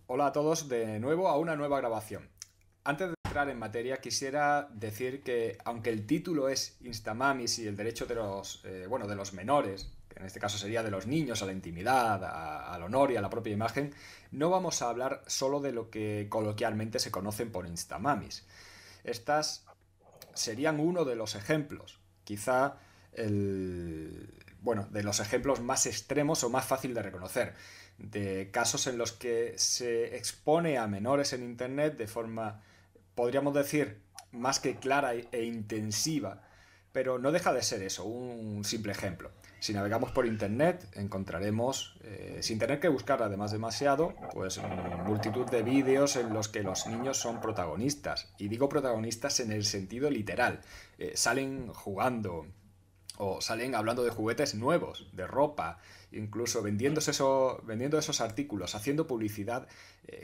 Hola a todos de nuevo a una nueva grabación. Antes de entrar en materia, quisiera decir que aunque el título es Instamamis y el derecho de de los menores, que en este caso sería de los niños a la intimidad, al honor y a la propia imagen, no vamos a hablar solo de lo que coloquialmente se conocen por Instamamis. Estas serían uno de los ejemplos, quizá de los ejemplos más extremos o más fácil de reconocer, de casos en los que se expone a menores en Internet de forma, podríamos decir, más que clara e intensiva, pero no deja de ser eso, un simple ejemplo. Si navegamos por Internet encontraremos, sin tener que buscar además demasiado, pues multitud de vídeos en los que los niños son protagonistas. Y digo protagonistas en el sentido literal. Salen jugando, o salen hablando de juguetes nuevos, de ropa, incluso vendiendo esos artículos, haciendo publicidad,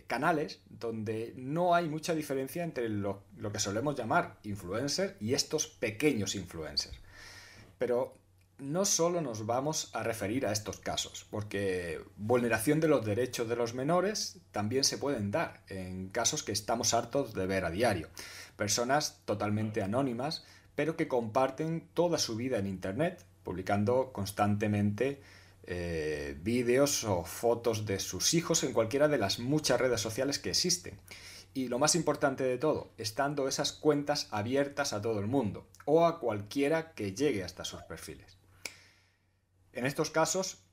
canales donde no hay mucha diferencia entre lo que solemos llamar influencers y estos pequeños influencers. Pero no solo nos vamos a referir a estos casos, porque vulneración de los derechos de los menores también se pueden dar en casos que estamos hartos de ver a diario. Personas totalmente anónimas, pero que comparten toda su vida en Internet, publicando constantemente vídeos o fotos de sus hijos en cualquiera de las muchas redes sociales que existen. Y lo más importante de todo, estando esas cuentas abiertas a todo el mundo o a cualquiera que llegue hasta sus perfiles. En estos casos,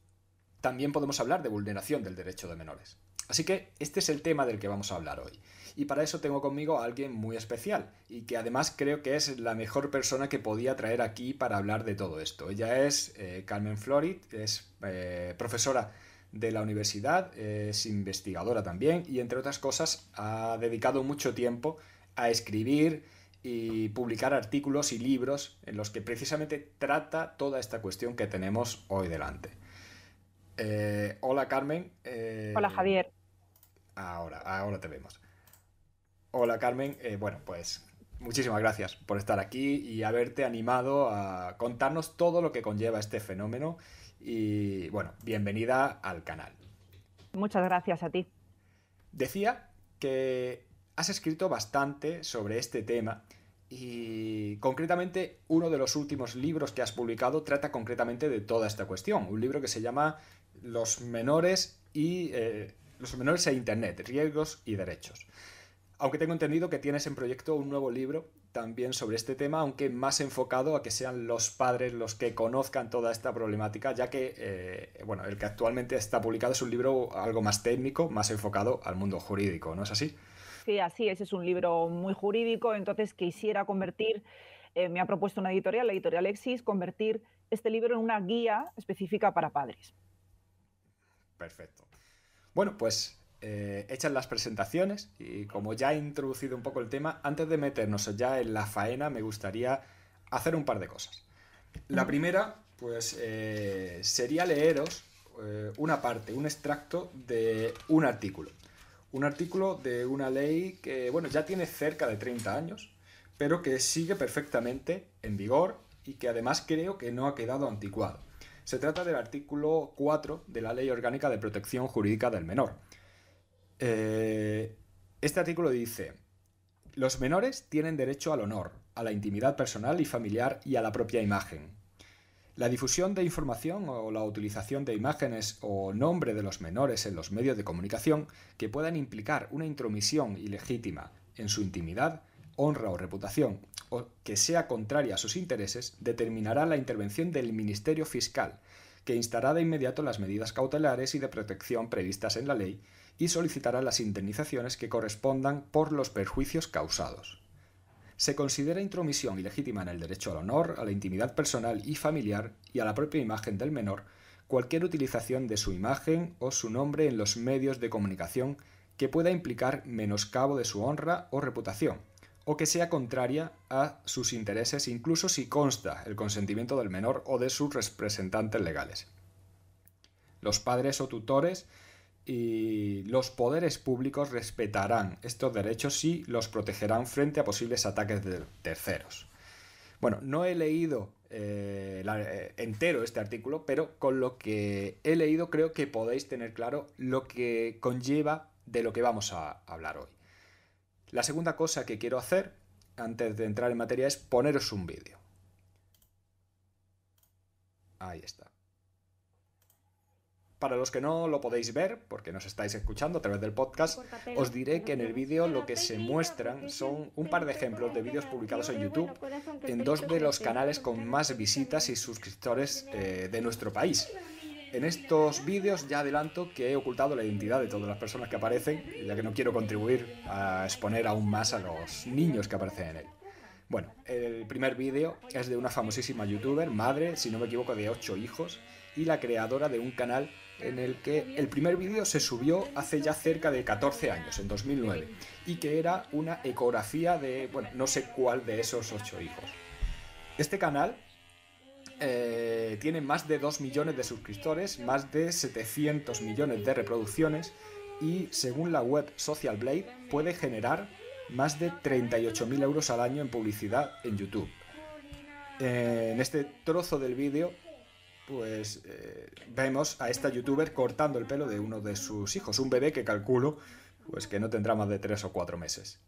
también podemos hablar de vulneración del derecho de menores. Así que este es el tema del que vamos a hablar hoy. Y para eso tengo conmigo a alguien muy especial y que además creo que es la mejor persona que podía traer aquí para hablar de todo esto. Ella es Carmen Florit, es profesora de la universidad, es investigadora también y entre otras cosas ha dedicado mucho tiempo a escribir y publicar artículos y libros en los que precisamente trata toda esta cuestión que tenemos hoy delante. Hola Carmen. Hola Javier, Ahora te vemos. Hola Carmen. Pues muchísimas gracias por estar aquí y haberte animado a contarnos todo lo que conlleva este fenómeno. Y bueno, bienvenida al canal. muchas gracias a ti. Decía que has escrito bastante sobre este tema y concretamente uno de los últimos libros que has publicado trata concretamente de toda esta cuestión. Un libro que se llama Los menores e Internet, riesgos y derechos. Aunque tengo entendido que tienes en proyecto un nuevo libro también sobre este tema, aunque más enfocado a que sean los padres los que conozcan toda esta problemática, ya que el que actualmente está publicado es un libro algo más técnico, más enfocado al mundo jurídico, ¿no es así? Sí, así es un libro muy jurídico, entonces quisiera convertir, me ha propuesto una editorial, la editorial Exis, convertir este libro en una guía específica para padres. Perfecto. Bueno, pues hechas las presentaciones y como ya he introducido un poco el tema, antes de meternos ya en la faena me gustaría hacer un par de cosas. La Ujú. primera, pues, sería leeros una parte, un extracto de un artículo. Un artículo de una ley que, bueno, ya tiene cerca de 30 años, pero que sigue perfectamente en vigor y que además creo que no ha quedado anticuado. Se trata del artículo 4 de la Ley Orgánica de Protección Jurídica del Menor. Eh, este artículo dice: los menores tienen derecho al honor, a la intimidad personal y familiar y a la propia imagen. La difusión de información o la utilización de imágenes o nombre de los menores en los medios de comunicación que puedan implicar una intromisión ilegítima en su intimidad, honra o reputación, o que sea contraria a sus intereses, determinará la intervención del Ministerio Fiscal, que instará de inmediato las medidas cautelares y de protección previstas en la ley y solicitará las indemnizaciones que correspondan por los perjuicios causados. Se considera intromisión ilegítima en el derecho al honor, a la intimidad personal y familiar y a la propia imagen del menor cualquier utilización de su imagen o su nombre en los medios de comunicación que pueda implicar menoscabo de su honra o reputación, o que sea contraria a sus intereses incluso si consta el consentimiento del menor o de sus representantes legales. Los padres o tutores y los poderes públicos respetarán estos derechos y los protegerán frente a posibles ataques de terceros. Bueno, no he leído entero este artículo, pero con lo que he leído creo que podéis tener claro lo que conlleva de lo que vamos a hablar hoy. La segunda cosa que quiero hacer, antes de entrar en materia, es poneros un vídeo. Ahí está. Para los que no lo podéis ver, porque nos estáis escuchando a través del podcast, os diré que en el vídeo lo que se muestran son un par de ejemplos de vídeos publicados en YouTube en dos de los canales con más visitas y suscriptores de nuestro país. En estos vídeos ya adelanto que he ocultado la identidad de todas las personas que aparecen, ya que no quiero contribuir a exponer aún más a los niños que aparecen en él. Bueno, el primer vídeo es de una famosísima youtuber, madre, si no me equivoco, de 8 hijos, y la creadora de un canal en el que el primer vídeo se subió hace ya cerca de 14 años, en 2009, y que era una ecografía de, bueno, no sé cuál de esos 8 hijos. Este canal tiene más de 2 millones de suscriptores, más de 700 millones de reproducciones y, según la web Social Blade, puede generar más de 38.000 euros al año en publicidad en YouTube. En este trozo del vídeo pues vemos a esta youtuber cortando el pelo de uno de sus hijos, un bebé que calculo pues que no tendrá más de 3 o 4 meses.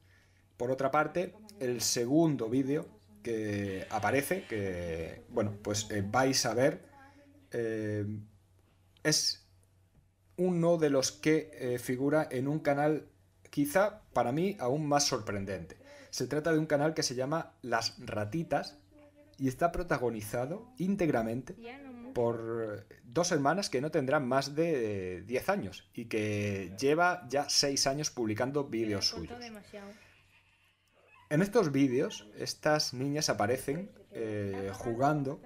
Por otra parte, el segundo vídeo que aparece, que bueno, pues vais a ver, es uno de los que figura en un canal quizá para mí aún más sorprendente. Se trata de un canal que se llama Las Ratitas y está protagonizado íntegramente por dos hermanas que no tendrán más de 10 años y que lleva ya 6 años publicando vídeos suyos. En estos vídeos, estas niñas aparecen jugando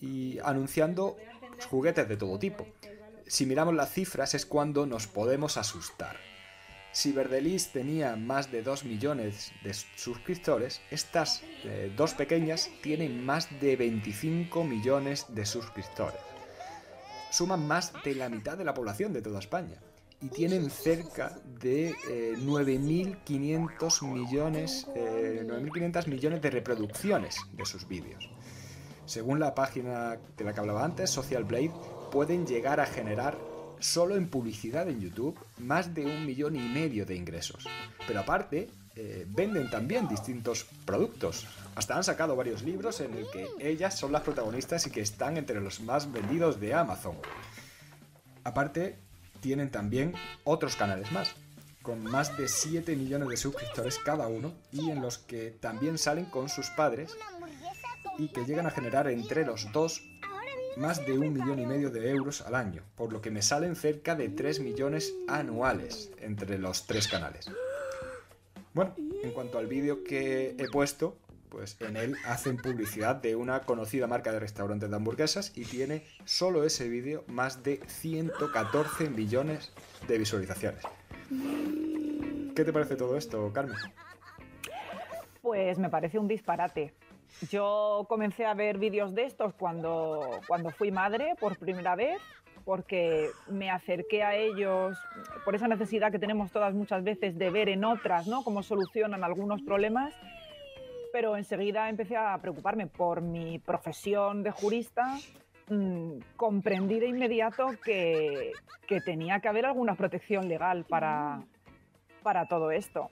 y anunciando juguetes de todo tipo. Si miramos las cifras es cuando nos podemos asustar. Si Verdelis tenía más de 2 millones de suscriptores, estas dos pequeñas tienen más de 25 millones de suscriptores. Suman más de la mitad de la población de toda España y tienen cerca de 9.500 millones de reproducciones de sus vídeos. Según la página de la que hablaba antes, Social Blade, pueden llegar a generar solo en publicidad en YouTube más de 1,5 millones de ingresos. Pero aparte, venden también distintos productos. Hasta han sacado varios libros en el que ellas son las protagonistas y que están entre los más vendidos de Amazon. Aparte, tienen también otros canales más, con más de 7 millones de suscriptores cada uno y en los que también salen con sus padres y que llegan a generar entre los dos más de 1,5 millones de euros al año, por lo que me salen cerca de 3 millones anuales entre los tres canales. Bueno, en cuanto al vídeo que he puesto, pues en él hacen publicidad de una conocida marca de restaurantes de hamburguesas y tiene solo ese vídeo más de 114 millones de visualizaciones. ¿Qué te parece todo esto, Carmen? Pues me parece un disparate. Yo comencé a ver vídeos de estos cuando fui madre por primera vez, porque me acerqué a ellos por esa necesidad que tenemos todas muchas veces de ver en otras, ¿no?, cómo solucionan algunos problemas, pero enseguida empecé a preocuparme por mi profesión de jurista. Comprendí de inmediato que tenía que haber alguna protección legal para todo esto.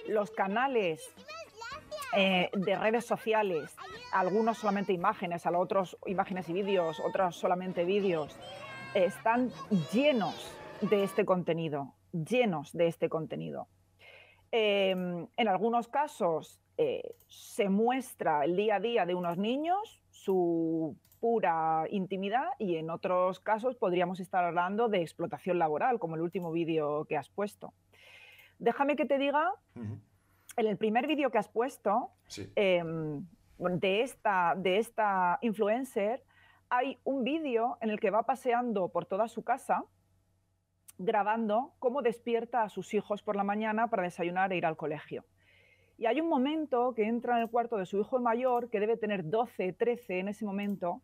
Los canales de redes sociales, algunos solamente imágenes, a los otros imágenes y vídeos, otros solamente vídeos, están llenos de este contenido, En algunos casos se muestra el día a día de unos niños, su pura intimidad, y en otros casos podríamos estar hablando de explotación laboral, como el último vídeo que has puesto. Déjame que te diga, en el primer vídeo que has puesto, Sí. de esta influencer, hay un vídeo en el que va paseando por toda su casa, grabando cómo despierta a sus hijos por la mañana para desayunar e ir al colegio. Y hay un momento que entra en el cuarto de su hijo mayor, que debe tener 12, 13 en ese momento,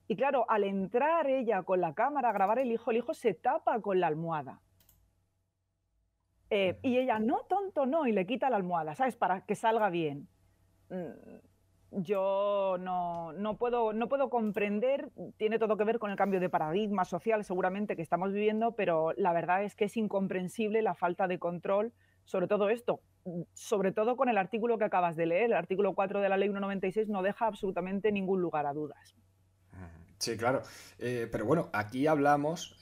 y claro, al entrar ella con la cámara a grabar el hijo se tapa con la almohada. Y ella, no, tonto, no, y le quita la almohada, ¿sabes?, para que salga bien. Yo no puedo comprender, tiene todo que ver con el cambio de paradigma social seguramente que estamos viviendo, pero la verdad es que es incomprensible la falta de control sobre todo esto, sobre todo con el artículo que acabas de leer, el artículo 4 de la Ley 196 no deja absolutamente ningún lugar a dudas. Sí, claro. Pero bueno, aquí hablamos,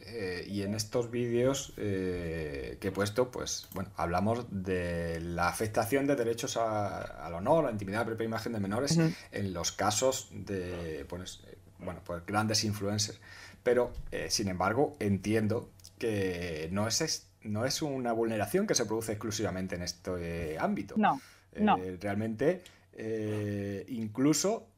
y en estos vídeos que he puesto, pues bueno, hablamos de la afectación de derechos al honor, a la intimidad, a la propia imagen de menores Ujú, en los casos de, pues, bueno, pues grandes influencers. Pero, sin embargo, entiendo que no es una vulneración que se produce exclusivamente en este ámbito. no, no. Realmente, incluso,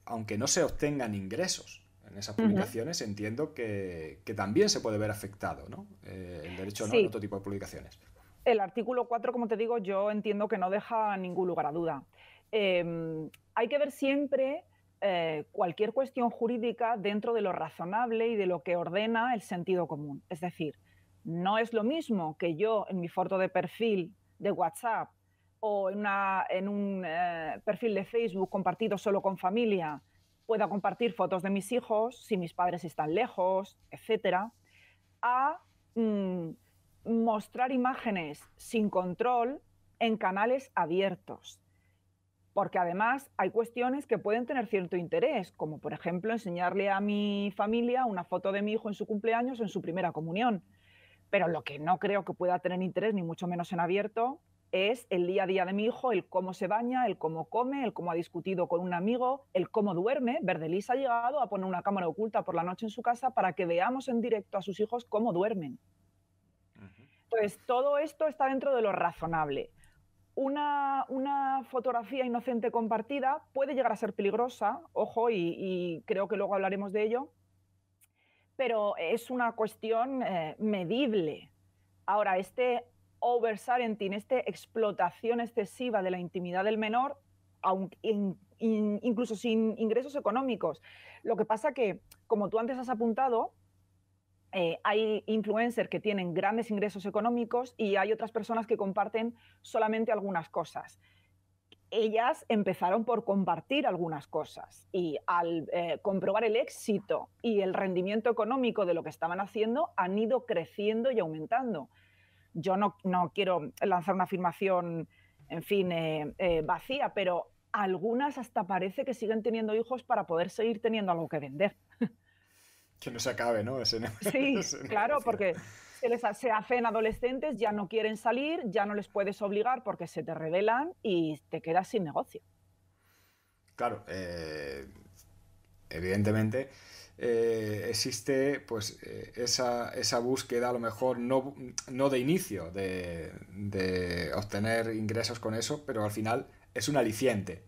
aunque no se obtengan ingresos en esas Ujú. publicaciones, entiendo que también se puede ver afectado, ¿no? El derecho, ¿no?, en Sí, otro tipo de publicaciones. el artículo 4, como te digo, yo entiendo que no deja ningún lugar a duda. Hay que ver siempre cualquier cuestión jurídica dentro de lo razonable y de lo que ordena el sentido común. Es decir, no es lo mismo que yo en mi foto de perfil de WhatsApp o en un perfil de Facebook compartido solo con familia pueda compartir fotos de mis hijos si mis padres están lejos, etcétera, a mm, mostrar imágenes sin control en canales abiertos. Porque además hay cuestiones que pueden tener cierto interés, como por ejemplo enseñarle a mi familia una foto de mi hijo en su cumpleaños o en su primera comunión. Pero lo que no creo que pueda tener interés, ni mucho menos en abierto, es el día a día de mi hijo, el cómo se baña, el cómo come, el cómo ha discutido con un amigo, el cómo duerme. Verdelis ha llegado a poner una cámara oculta por la noche en su casa para que veamos en directo a sus hijos cómo duermen. Entonces, todo esto está dentro de lo razonable. Una fotografía inocente compartida puede llegar a ser peligrosa, ojo, y creo que luego hablaremos de ello, pero es una cuestión medible. Ahora, este oversharing, esta explotación excesiva de la intimidad del menor, incluso sin ingresos económicos. Lo que pasa que, como tú antes has apuntado, hay influencers que tienen grandes ingresos económicos y hay otras personas que comparten solamente algunas cosas. Ellas empezaron por compartir algunas cosas y al comprobar el éxito y el rendimiento económico de lo que estaban haciendo, han ido creciendo y aumentando. Yo no quiero lanzar una afirmación, en fin, vacía, pero algunas hasta parece que siguen teniendo hijos para poder seguir teniendo algo que vender. Que no se acabe, ¿no? Sí, Ese claro, negocio. porque se hacen adolescentes, ya no quieren salir, ya no les puedes obligar porque se te rebelan y te quedas sin negocio. Claro, evidentemente existe pues esa búsqueda a lo mejor no de inicio de obtener ingresos con eso, pero al final es un aliciente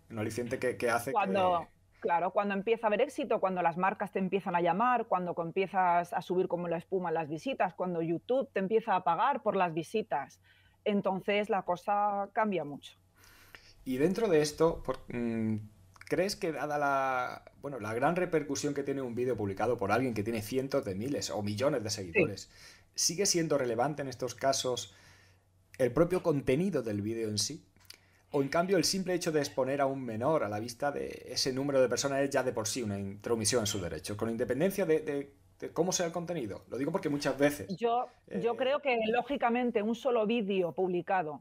que hace que... Claro, cuando empieza a haber éxito, cuando las marcas te empiezan a llamar, cuando empiezas a subir como la espuma en las visitas, cuando YouTube te empieza a pagar por las visitas, entonces la cosa cambia mucho. Y dentro de esto, ¿crees que dada bueno, la gran repercusión que tiene un vídeo publicado por alguien que tiene cientos de miles o millones de Sí. seguidores, sigue siendo relevante en estos casos el propio contenido del vídeo en sí? ¿O en cambio el simple hecho de exponer a un menor a la vista de ese número de personas es ya de por sí una intromisión en sus derechos, con independencia de cómo sea el contenido? Lo digo porque muchas veces... Yo creo que lógicamente un solo vídeo publicado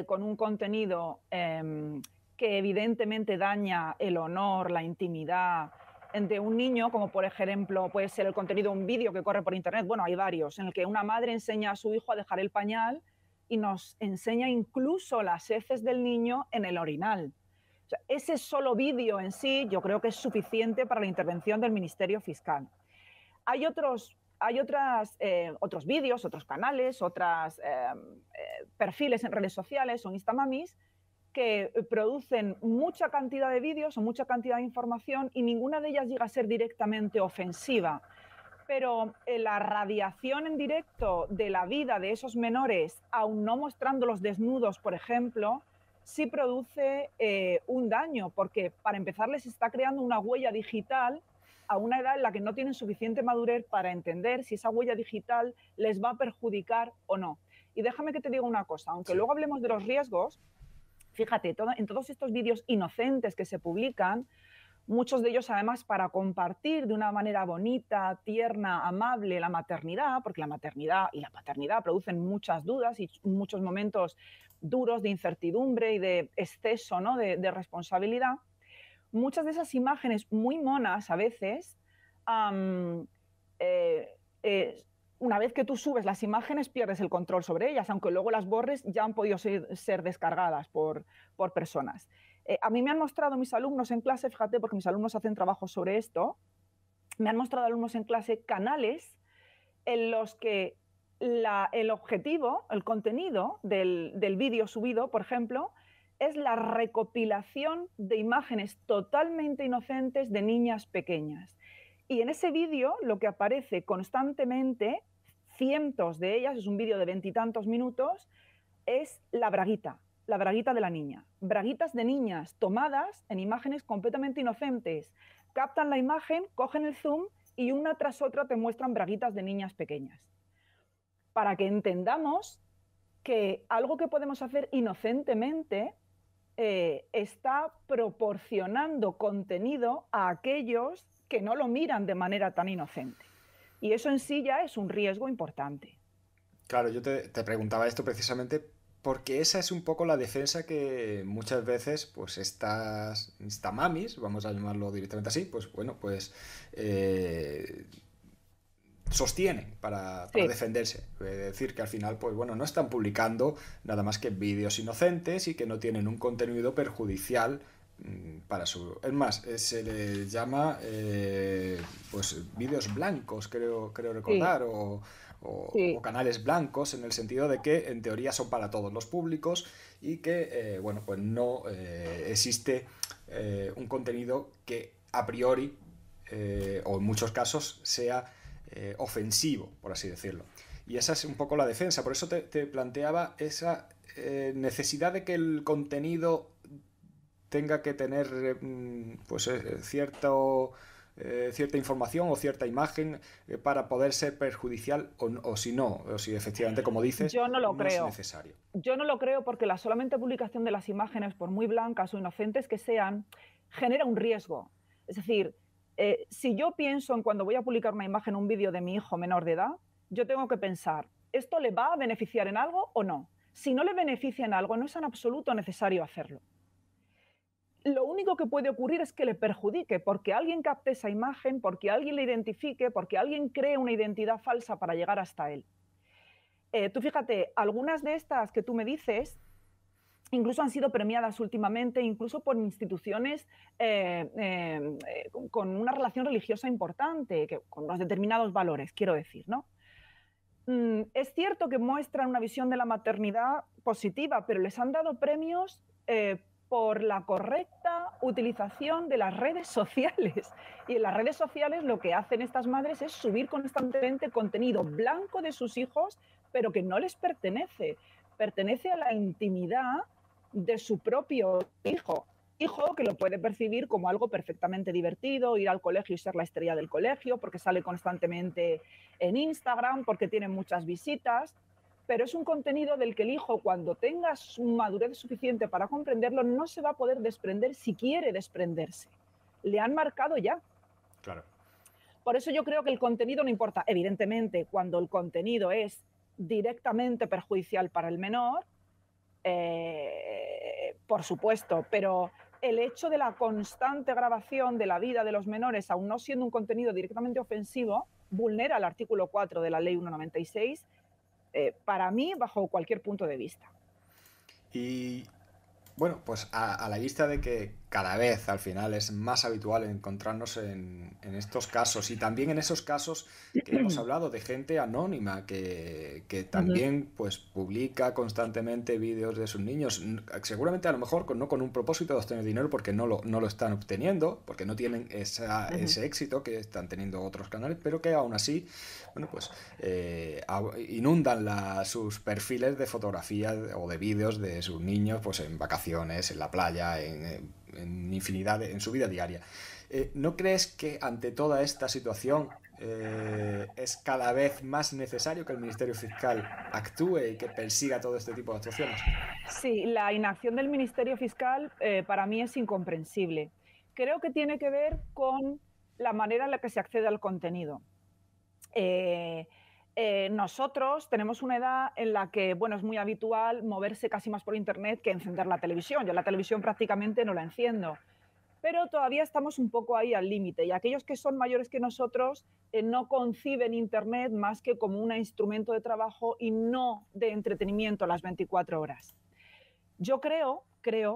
con un contenido que evidentemente daña el honor, la intimidad de un niño, como por ejemplo puede ser el contenido de un vídeo que corre por internet, bueno, hay varios, en el que una madre enseña a su hijo a dejar el pañal y nos enseña incluso las heces del niño en el orinal. O sea, ese solo vídeo en sí yo creo que es suficiente para la intervención del Ministerio Fiscal. Hay otros vídeos, otros canales, otros perfiles en redes sociales o Instamamis que producen mucha cantidad de vídeos o mucha cantidad de información y ninguna de ellas llega a ser directamente ofensiva. Pero la radiación en directo de la vida de esos menores, aun no mostrándolos desnudos, por ejemplo, sí produce un daño, porque para empezar les está creando una huella digital a una edad en la que no tienen suficiente madurez para entender si esa huella digital les va a perjudicar o no. Y déjame que te diga una cosa, aunque Sí. luego hablemos de los riesgos, Fíjate, en todos estos vídeos inocentes que se publican, muchos de ellos además para compartir de una manera bonita, tierna, amable la maternidad, porque la maternidad y la paternidad producen muchas dudas y muchos momentos duros de incertidumbre y de exceso, ¿no?, de responsabilidad. Muchas de esas imágenes muy monas a veces, am, eh, eh, una vez que tú subes las imágenes pierdes el control sobre ellas, aunque luego las borres, ya han podido ser descargadas por personas. A mí me han mostrado mis alumnos en clase, fíjate, porque mis alumnos hacen trabajos sobre esto, me han mostrado alumnos en clase canales en los que el objetivo, el contenido del vídeo subido, por ejemplo, es la recopilación de imágenes totalmente inocentes de niñas pequeñas. Y en ese vídeo lo que aparece constantemente, cientos de ellas, es un vídeo de 20 y tantos minutos, es la braguita de la niña. Braguitas de niñas tomadas en imágenes completamente inocentes. Captan la imagen, cogen el zoom y una tras otra te muestran braguitas de niñas pequeñas. Para que entendamos que algo que podemos hacer inocentemente está proporcionando contenido a aquellos que no lo miran de manera tan inocente. Y eso en sí ya es un riesgo importante. Claro, yo te preguntaba esto precisamente porque esa es un poco la defensa que muchas veces, pues estas instamamis, vamos a llamarlo directamente así, pues bueno, pues sostienen para Sí. defenderse. Es decir, que al final, pues bueno, no están publicando nada más que vídeos inocentes y que no tienen un contenido perjudicial para su... Es más, se les llama pues vídeos blancos, creo Sí, recordar, o sí. canales blancos, en el sentido de que en teoría son para todos los públicos y que, bueno, pues no existe un contenido que a priori, o en muchos casos, sea ofensivo, por así decirlo. Y esa es un poco la defensa. Por eso te planteaba esa necesidad de que el contenido tenga que tener pues cierta información o cierta imagen para poder ser perjudicial o si no, o si efectivamente, como dices, Yo no lo no es creo. necesario. Yo no lo creo porque la solamente publicación de las imágenes, por muy blancas o inocentes que sean, genera un riesgo. Es decir, si yo pienso en cuando voy a publicar una imagen, un vídeo de mi hijo menor de edad, yo tengo que pensar, ¿esto le va a beneficiar en algo o no? Si no le beneficia en algo, no es en absoluto necesario hacerlo. Lo único que puede ocurrir es que le perjudique, porque alguien capte esa imagen, porque alguien le identifique, porque alguien cree una identidad falsa para llegar hasta él. Tú fíjate, algunas de estas que tú me dices, incluso han sido premiadas últimamente, incluso por instituciones con una relación religiosa importante, con unos determinados valores, quiero decir, ¿no? Es cierto que muestran una visión de la maternidad positiva, pero les han dado premios por la correcta utilización de las redes sociales. Y en las redes sociales lo que hacen estas madres es subir constantemente contenido blanco de sus hijos, pero que no les pertenece. Pertenece a la intimidad de su propio hijo. Hijo que lo puede percibir como algo perfectamente divertido, ir al colegio y ser la estrella del colegio, porque sale constantemente en Instagram, porque tiene muchas visitas, pero es un contenido del que el hijo, cuando tenga su madurez suficiente para comprenderlo, no se va a poder desprender si quiere desprenderse. Le han marcado ya. Claro. Por eso yo creo que el contenido no importa. Evidentemente, cuando el contenido es directamente perjudicial para el menor, por supuesto, pero el hecho de la constante grabación de la vida de los menores, aun no siendo un contenido directamente ofensivo, vulnera el artículo 4 de la Ley 196, para mí, bajo cualquier punto de vista. Y bueno, pues a la vista de que cada vez al final es más habitual encontrarnos en estos casos y también en esos casos que hemos hablado de gente anónima que Uh -huh. también pues publica constantemente vídeos de sus niños, seguramente a lo mejor no con un propósito de obtener dinero porque no lo están obteniendo, porque no tienen Uh -huh. ese éxito que están teniendo otros canales, pero que aún así, bueno, pues inundan sus perfiles de fotografías o de vídeos de sus niños pues en vacaciones, en la playa, en infinidad, en su vida diaria. ¿No crees que ante toda esta situación es cada vez más necesario que el Ministerio Fiscal actúe y que persiga todo este tipo de actuaciones. Sí, la inacción del Ministerio Fiscal para mí es incomprensible. Creo que tiene que ver con la manera en la que se accede al contenido. Eh, Nosotros tenemos una edad en la que, bueno, es muy habitual moverse casi más por internet que encender la televisión. Yo la televisión prácticamente no la enciendo, pero todavía estamos un poco ahí al límite y aquellos que son mayores que nosotros no conciben internet más que como un instrumento de trabajo y no de entretenimiento las 24 horas. Yo creo,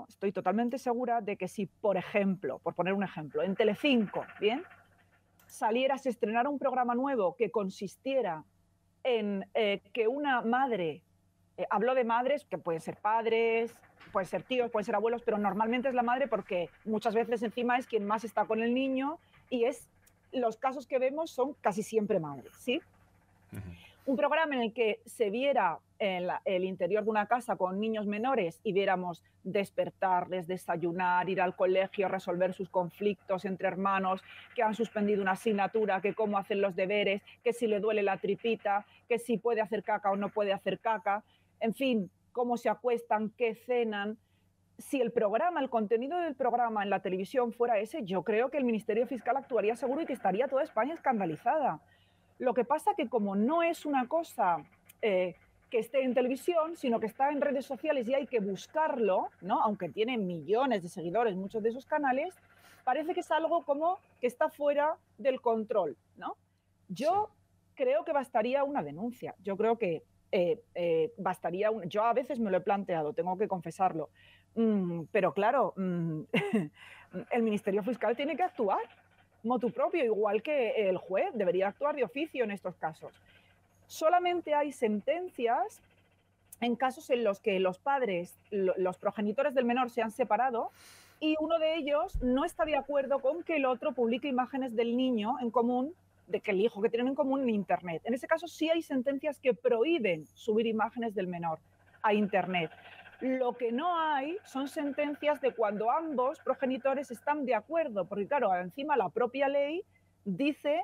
estoy totalmente segura de que si, por ejemplo, por poner un ejemplo, en Telecinco, ¿bien? Se estrenara un programa nuevo que consistiera en que una madre, hablo de madres que pueden ser padres, pueden ser tíos, pueden ser abuelos, pero normalmente es la madre porque muchas veces encima es quien más está con el niño y los casos que vemos son casi siempre madres, ¿sí? Un programa en el que se viera el interior de una casa con niños menores y viéramos despertarles, desayunar, ir al colegio, resolver sus conflictos entre hermanos, que han suspendido una asignatura, que cómo hacen los deberes, que si le duele la tripita, que si puede hacer caca o no puede hacer caca, en fin, cómo se acuestan, qué cenan. Si el contenido del programa en la televisión fuera ese, yo creo que el Ministerio Fiscal actuaría seguro y que estaría toda España escandalizada. Lo que pasa que como no es una cosa que esté en televisión, sino que está en redes sociales y hay que buscarlo, ¿no? Aunque tiene millones de seguidores muchos de esos canales, parece que es algo como que está fuera del control, ¿no? Yo creo que bastaría una denuncia. Yo creo que bastaría yo a veces me lo he planteado, tengo que confesarlo. Pero claro, el Ministerio Fiscal tiene que actuar motu propio, igual que el juez debería actuar de oficio en estos casos. Solamente hay sentencias en casos en los que los padres, los progenitores del menor se han separado y uno de ellos no está de acuerdo con que el otro publique imágenes del niño en común, de que el hijo que tienen en común en Internet. En ese caso sí hay sentencias que prohíben subir imágenes del menor a Internet. Lo que no hay son sentencias de cuando ambos progenitores están de acuerdo, porque claro, encima la propia ley dice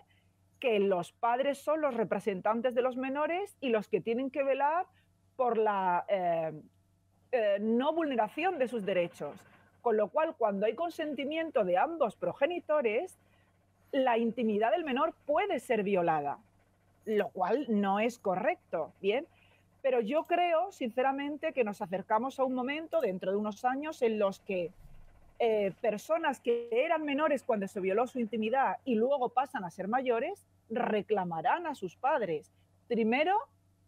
que los padres son los representantes de los menores y los que tienen que velar por la no vulneración de sus derechos. Con lo cual, cuando hay consentimiento de ambos progenitores, la intimidad del menor puede ser violada, lo cual no es correcto, ¿bien? Pero yo creo, sinceramente, que nos acercamos a un momento dentro de unos años en los que personas que eran menores cuando se violó su intimidad y luego pasan a ser mayores, reclamarán a sus padres. Primero,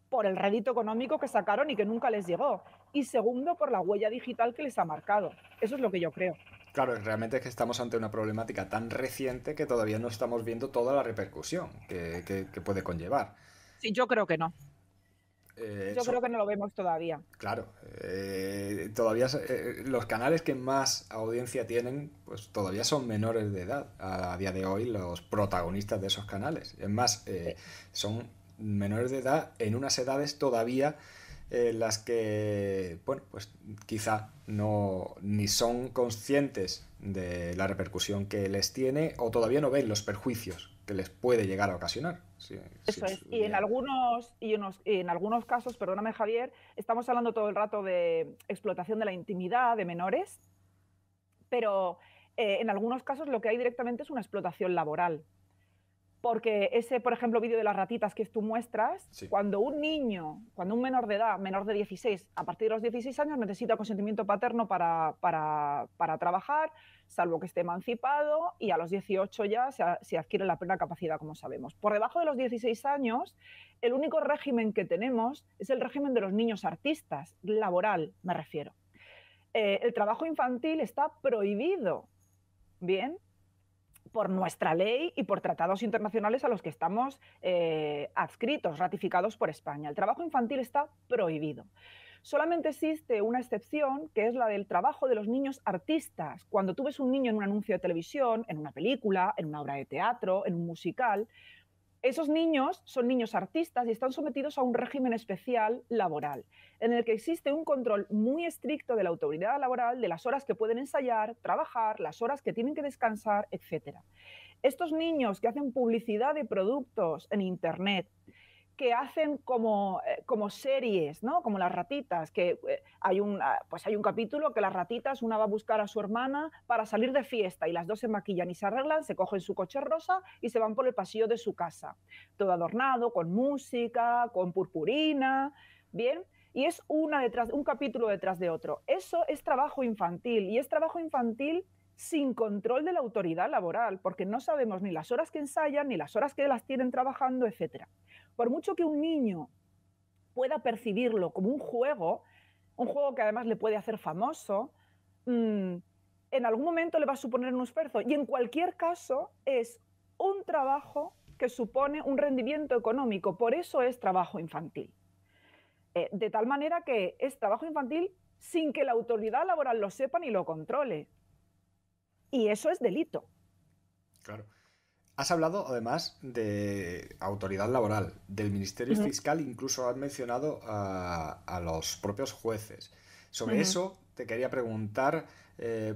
por el rédito económico que sacaron y que nunca les llegó. Y segundo, por la huella digital que les ha marcado. Eso es lo que yo creo. Claro, realmente es que estamos ante una problemática tan reciente que todavía no estamos viendo toda la repercusión que puede conllevar. Sí, yo creo que no. Yo creo que no lo vemos todavía. Claro, todavía los canales que más audiencia tienen, pues todavía son menores de edad a día de hoy los protagonistas de esos canales. Es más, son menores de edad en unas edades todavía las que, bueno, pues quizá no ni son conscientes de la repercusión que les tiene o todavía no ven los perjuicios que les puede llegar a ocasionar. Eso es. Y en algunos casos, perdóname Javier, estamos hablando todo el rato de explotación de la intimidad de menores, pero en algunos casos lo que hay directamente es una explotación laboral. Porque ese, por ejemplo, vídeo de las ratitas que tú muestras, Sí. cuando un menor de edad, menor de 16, a partir de los 16 años necesita consentimiento paterno para trabajar, salvo que esté emancipado, y a los 18 ya se adquiere la plena capacidad, como sabemos. Por debajo de los 16 años, el único régimen que tenemos es el régimen de los niños artistas, laboral, me refiero. El trabajo infantil está prohibido, ¿bien?, por nuestra ley y por tratados internacionales a los que estamos adscritos, ratificados por España. El trabajo infantil está prohibido. Solamente existe una excepción, que es la del trabajo de los niños artistas. Cuando tú ves un niño en un anuncio de televisión, en una película, en una obra de teatro, en un musical, esos niños son niños artistas y están sometidos a un régimen especial laboral, en el que existe un control muy estricto de la autoridad laboral, de las horas que pueden ensayar, trabajar, las horas que tienen que descansar, etc. estos niños que hacen publicidad de productos en Internet, que hacen como series, ¿no? Como las ratitas, que pues hay un capítulo que las ratitas, una va a buscar a su hermana para salir de fiesta y las dos se maquillan y se arreglan, se cogen su coche rosa y se van por el pasillo de su casa. Todo adornado, con música, con purpurina, ¿bien? Y es un capítulo detrás de otro. Eso es trabajo infantil y es trabajo infantil sin control de la autoridad laboral, porque no sabemos ni las horas que ensayan, ni las horas que las tienen trabajando, etcétera. Por mucho que un niño pueda percibirlo como un juego que además le puede hacer famoso, en algún momento le va a suponer un esfuerzo. Y en cualquier caso es un trabajo que supone un rendimiento económico. Por eso es trabajo infantil. De tal manera que es trabajo infantil sin que la autoridad laboral lo sepa ni lo controle. Y eso es delito. Claro. Has hablado además de autoridad laboral, del Ministerio Fiscal, incluso has mencionado a los propios jueces. Sobre eso te quería preguntar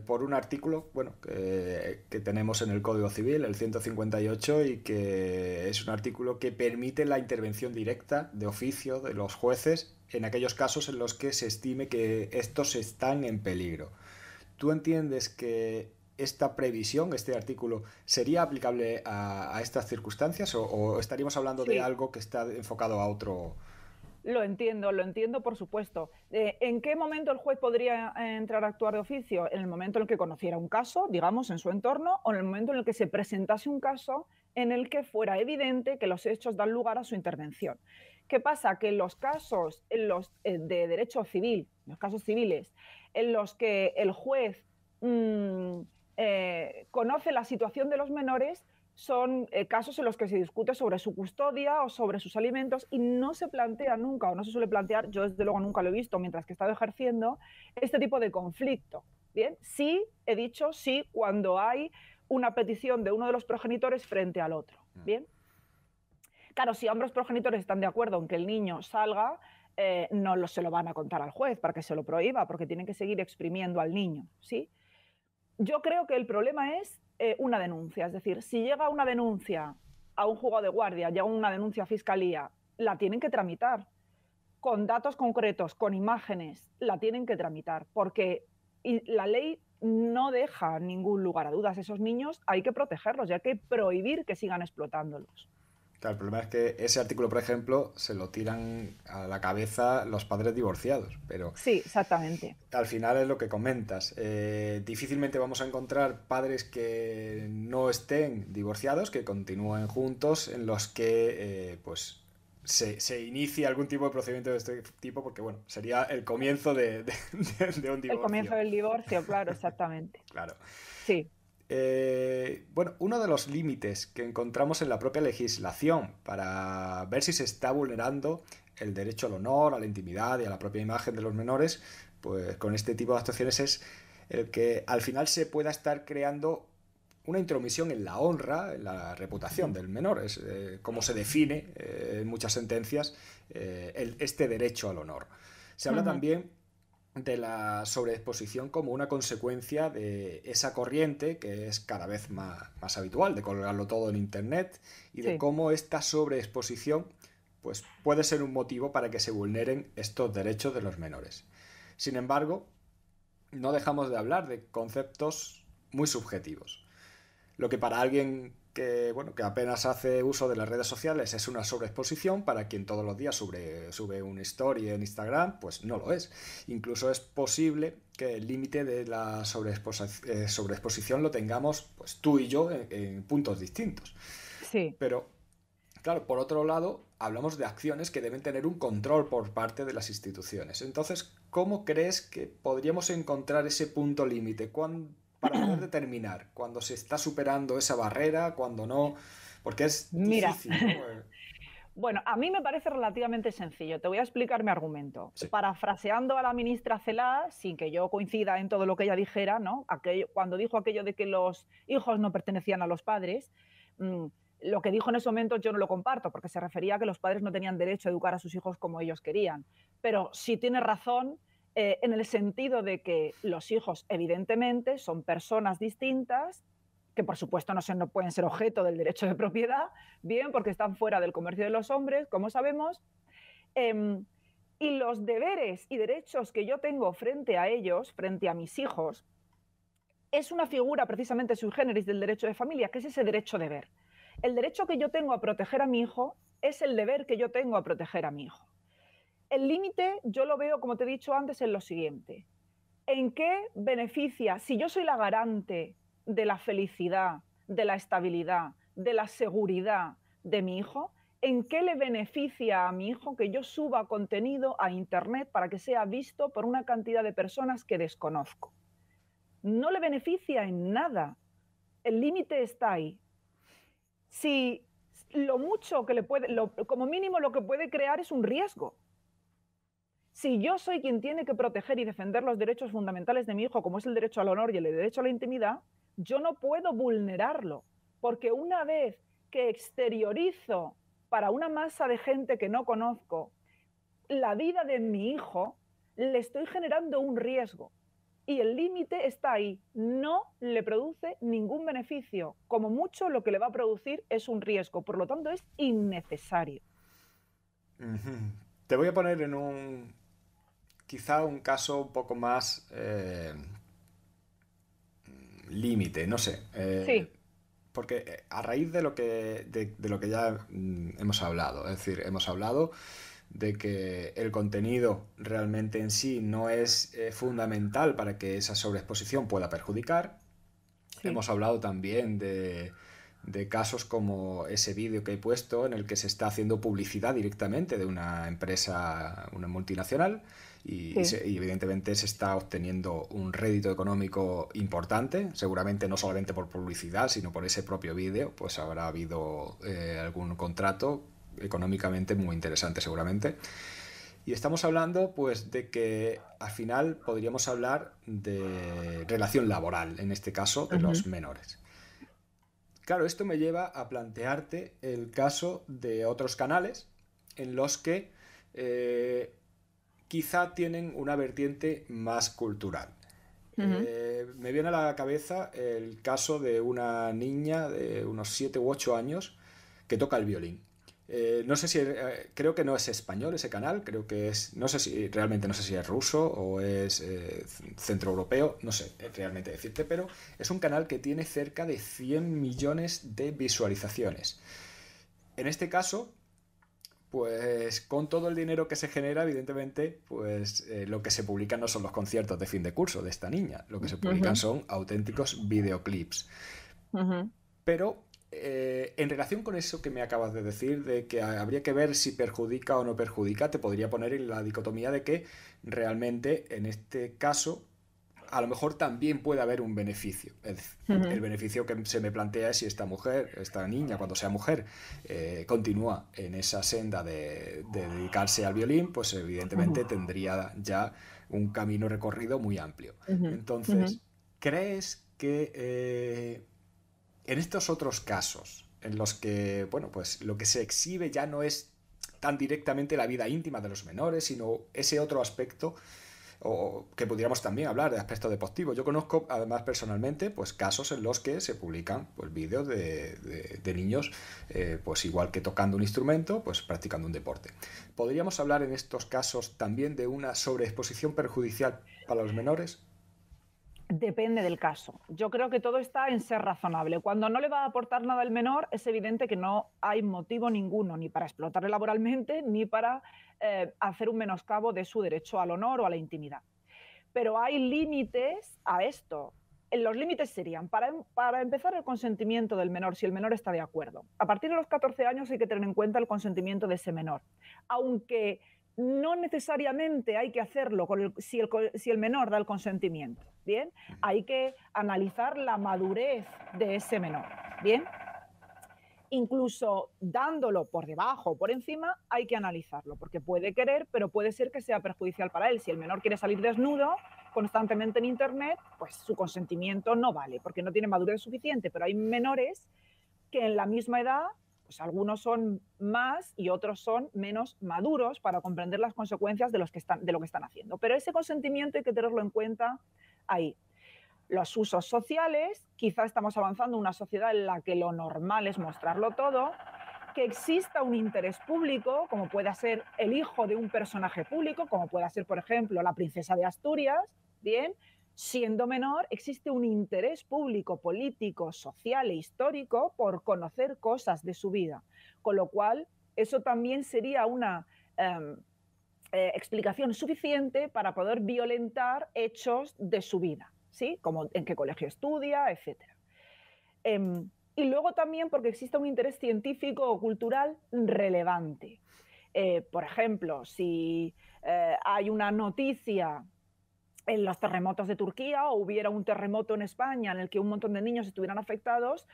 por un artículo, bueno, que tenemos en el Código Civil, el 158, y que es un artículo que permite la intervención directa de oficio de los jueces en aquellos casos en los que se estime que estos están en peligro. ¿Tú entiendes que esta previsión, este artículo, sería aplicable a estas circunstancias o estaríamos hablando de Sí, algo que está enfocado a otro? lo entiendo, por supuesto. ¿En qué momento el juez podría entrar a actuar de oficio? En el momento en el que conociera un caso, digamos, en su entorno, o en el momento en el que se presentase un caso en el que fuera evidente que los hechos dan lugar a su intervención. ¿Qué pasa? Que en los casos de derecho civil, los casos civiles, en los que el juez mm, conoce la situación de los menores, son casos en los que se discute sobre su custodia o sobre sus alimentos y no se plantea nunca, o no se suele plantear, yo desde luego nunca lo he visto mientras que he estado ejerciendo, este tipo de conflicto. Bien, sí, he dicho sí cuando hay una petición de uno de los progenitores frente al otro. Bien, claro, si ambos progenitores están de acuerdo en que el niño salga, se lo van a contar al juez para que se lo prohíba, porque tienen que seguir exprimiendo al niño, ¿sí? Yo creo que el problema es una denuncia. Es decir, si llega una denuncia a un juzgado de guardia, llega una denuncia a fiscalía, la tienen que tramitar con datos concretos, con imágenes, la tienen que tramitar, porque la ley no deja ningún lugar a dudas. Esos niños hay que protegerlos y hay que prohibir que sigan explotándolos. Claro, el problema es que ese artículo, por ejemplo, se lo tiran a la cabeza los padres divorciados, pero Sí, exactamente. al final es lo que comentas. Difícilmente vamos a encontrar padres que no estén divorciados, que continúen juntos, en los que pues se inicie algún tipo de procedimiento de este tipo, porque bueno, sería el comienzo de un El comienzo divorcio. del divorcio, claro, exactamente. Claro. Sí, Bueno, uno de los límites que encontramos en la propia legislación para ver si se está vulnerando el derecho al honor, a la intimidad y a la propia imagen de los menores, pues con este tipo de actuaciones es el que al final se pueda estar creando una intromisión en la honra, en la reputación del menor. Es como se define en muchas sentencias este derecho al honor. Se habla también de la sobreexposición como una consecuencia de esa corriente que es cada vez más habitual, de colgarlo todo en internet y de sí. cómo esta sobreexposición pues, puede ser un motivo para que se vulneren estos derechos de los menores. Sin embargo, no dejamos de hablar de conceptos muy subjetivos. Lo que para alguien que, bueno, que apenas hace uso de las redes sociales es una sobreexposición, para quien todos los días sube una story en Instagram, pues no lo es. Incluso es posible que el límite de la sobreexposición lo tengamos pues, tú y yo en puntos distintos. Sí. Pero, claro, por otro lado, hablamos de acciones que deben tener un control por parte de las instituciones. Entonces, ¿cómo crees que podríamos encontrar ese punto límite? Para poder determinar cuando se está superando esa barrera, cuando no, porque es Mira, difícil, ¿no? bueno, a mí me parece relativamente sencillo. Te voy a explicar mi argumento. Sí. Parafraseando a la ministra Celaá, sin que yo coincida en todo lo que ella dijera, ¿no? Cuando dijo aquello de que los hijos no pertenecían a los padres, mm, lo que dijo en ese momento yo no lo comparto, porque se refería a que los padres no tenían derecho a educar a sus hijos como ellos querían. Pero sí tiene razón en el sentido de que los hijos, evidentemente, son personas distintas que por supuesto no pueden ser objeto del derecho de propiedad, bien, porque están fuera del comercio de los hombres, como sabemos, y los deberes y derechos que yo tengo frente a ellos, frente a mis hijos, es una figura precisamente sui generis del derecho de familia, que es ese derecho-deber. El derecho que yo tengo a proteger a mi hijo es el deber que yo tengo a proteger a mi hijo. El límite yo lo veo, como te he dicho antes, en lo siguiente. ¿En qué beneficia, si yo soy la garante de la felicidad, de la estabilidad, de la seguridad de mi hijo, en qué le beneficia a mi hijo que yo suba contenido a Internet para que sea visto por una cantidad de personas que desconozco? No le beneficia en nada. El límite está ahí. Si lo mucho que le puede, como mínimo lo que puede crear es un riesgo. Si yo soy quien tiene que proteger y defender los derechos fundamentales de mi hijo, como es el derecho al honor y el derecho a la intimidad, yo no puedo vulnerarlo, porque una vez que exteriorizo para una masa de gente que no conozco la vida de mi hijo, le estoy generando un riesgo. Y el límite está ahí, no le produce ningún beneficio. Como mucho lo que le va a producir es un riesgo, por lo tanto es innecesario. Te voy a poner en quizá un caso un poco más límite, no sé. Sí. Porque a raíz de lo que ya hemos hablado, es decir, hemos hablado de que el contenido realmente en sí no es fundamental para que esa sobreexposición pueda perjudicar. Sí. Hemos hablado también de casos como ese vídeo que he puesto en el que se está haciendo publicidad directamente de una empresa, una multinacional, y evidentemente se está obteniendo un rédito económico importante, seguramente no solamente por publicidad, sino por ese propio vídeo, pues habrá habido algún contrato económicamente muy interesante seguramente. Y estamos hablando pues de que al final podríamos hablar de relación laboral, en este caso de los menores. Claro, esto me lleva a plantearte el caso de otros canales en los que quizá tienen una vertiente más cultural. Me viene a la cabeza el caso de una niña de unos 7 u 8 años que toca el violín. No sé si, creo que no es español ese canal, creo que es, no sé si, realmente no sé si es ruso o es centroeuropeo, no sé realmente decirte, pero es un canal que tiene cerca de 100 millones de visualizaciones. En este caso, pues con todo el dinero que se genera, evidentemente, pues lo que se publica no son los conciertos de fin de curso de esta niña, lo que se publican son auténticos videoclips. Pero en relación con eso que me acabas de decir, de que habría que ver si perjudica o no perjudica, te podría poner en la dicotomía de que realmente en este caso a lo mejor también puede haber un beneficio. El beneficio que se me plantea es si esta mujer, esta niña, cuando sea mujer, continúa en esa senda de dedicarse al violín, pues evidentemente tendría ya un camino recorrido muy amplio. Entonces, ¿crees que en estos otros casos, en los que, bueno, pues lo que se exhibe ya no es tan directamente la vida íntima de los menores, sino ese otro aspecto, o que pudiéramos también hablar de aspectos deportivos? Yo conozco además personalmente pues casos en los que se publican pues vídeos de niños pues igual que tocando un instrumento pues practicando un deporte. ¿Podríamos hablar en estos casos también de una sobreexposición perjudicial para los menores? Depende del caso. Yo creo que todo está en ser razonable. Cuando no le va a aportar nada al menor, es evidente que no hay motivo ninguno ni para explotarle laboralmente ni para hacer un menoscabo de su derecho al honor o a la intimidad. Pero hay límites a esto. Los límites serían, para empezar, el consentimiento del menor, si el menor está de acuerdo. A partir de los 14 años hay que tener en cuenta el consentimiento de ese menor. Aunque no necesariamente hay que hacerlo si el menor da el consentimiento, ¿bien? Hay que analizar la madurez de ese menor, ¿bien? Incluso dándolo por debajo o por encima, hay que analizarlo, porque puede querer, pero puede ser que sea perjudicial para él. Si el menor quiere salir desnudo constantemente en Internet, pues su consentimiento no vale, porque no tiene madurez suficiente. Pero hay menores que en la misma edad, pues algunos son más y otros son menos maduros para comprender las consecuencias de lo que están haciendo. Pero ese consentimiento hay que tenerlo en cuenta ahí. los usos sociales, quizá estamos avanzando en una sociedad en la que lo normal es mostrarlo todo, que exista un interés público, como pueda ser el hijo de un personaje público, como pueda ser, por ejemplo, la princesa de Asturias, bien, siendo menor, existe un interés público, político, social e histórico por conocer cosas de su vida, con lo cual eso también sería una explicación suficiente para poder violentar hechos de su vida, ¿sí? Como en qué colegio estudia, etcétera. Y luego también porque existe un interés científico o cultural relevante. Por ejemplo, si hay una noticia en los terremotos de Turquía o hubiera un terremoto en España en el que un montón de niños estuvieran afectados,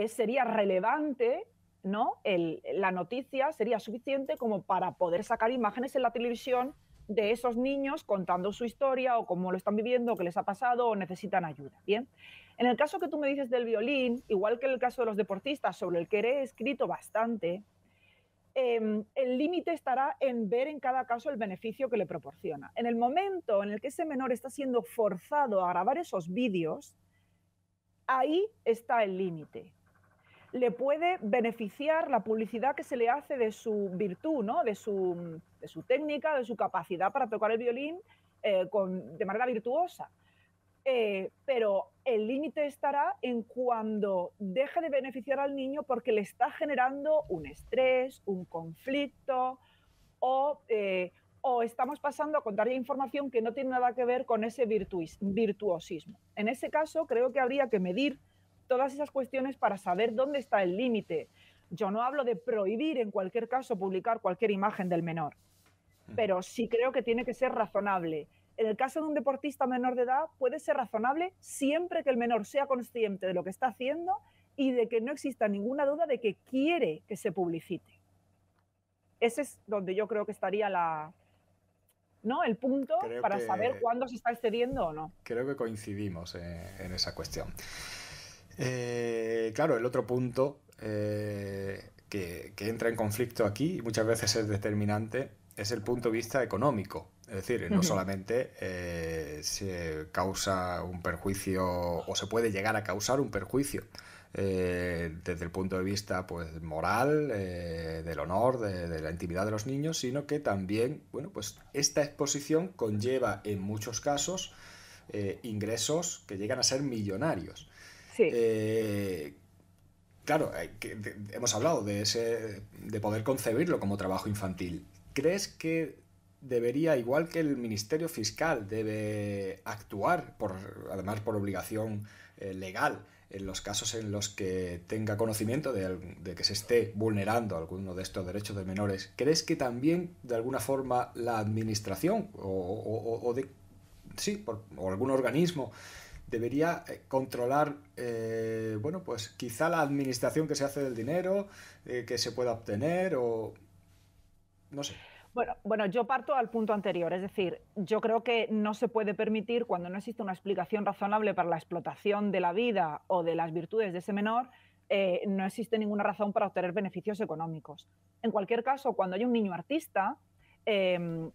sería relevante, ¿no? La noticia sería suficiente como para poder sacar imágenes en la televisión de esos niños contando su historia o cómo lo están viviendo, o qué les ha pasado o necesitan ayuda. Bien. En el caso que tú me dices del violín, igual que en el caso de los deportistas, sobre el que he escrito bastante, el límite estará en ver en cada caso el beneficio que le proporciona. En el momento en el que ese menor está siendo forzado a grabar esos vídeos, ahí está el límite. Le puede beneficiar la publicidad que se le hace de su virtud, ¿no? de su técnica, de su capacidad para tocar el violín de manera virtuosa. Pero el límite estará en cuando deje de beneficiar al niño porque le está generando un estrés, un conflicto o estamos pasando a contar ya información que no tiene nada que ver con ese virtuosismo. En ese caso, creo que habría que medir todas esas cuestiones para saber dónde está el límite. Yo no hablo de prohibir en cualquier caso publicar cualquier imagen del menor, pero sí creo que tiene que ser razonable. En el caso de un deportista menor de edad puede ser razonable siempre que el menor sea consciente de lo que está haciendo y de que no exista ninguna duda de que quiere que se publicite. Ese es donde yo creo que estaría ¿no? el punto para saber cuándo se está excediendo o no. Creo que coincidimos en esa cuestión. Claro, el otro punto que entra en conflicto aquí y muchas veces es determinante es el punto de vista económico. Es decir, no solamente se causa un perjuicio o se puede llegar a causar un perjuicio desde el punto de vista pues, moral, del honor, de la intimidad de los niños, sino que también, bueno, pues esta exposición conlleva en muchos casos ingresos que llegan a ser millonarios. Sí. Claro, hemos hablado de poder concebirlo como trabajo infantil. ¿Crees que debería, igual que el Ministerio Fiscal, debe actuar, además por obligación legal, en los casos en los que tenga conocimiento de que se esté vulnerando alguno de estos derechos de menores? ¿Crees que también, de alguna forma, la administración o algún organismo debería controlar, bueno, pues quizá la administración que se hace del dinero que se pueda obtener o no sé? Bueno, yo parto al punto anterior, es decir, yo creo que no se puede permitir, cuando no existe una explicación razonable para la explotación de la vida o de las virtudes de ese menor, no existe ninguna razón para obtener beneficios económicos. En cualquier caso, cuando hay un niño artista, el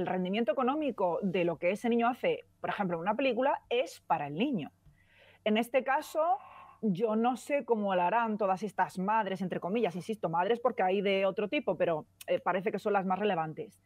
rendimiento económico de lo que ese niño hace, por ejemplo, en una película, es para el niño. En este caso, yo no sé cómo lo harán todas estas madres, entre comillas, insisto, madres porque hay de otro tipo, pero parece que son las más relevantes.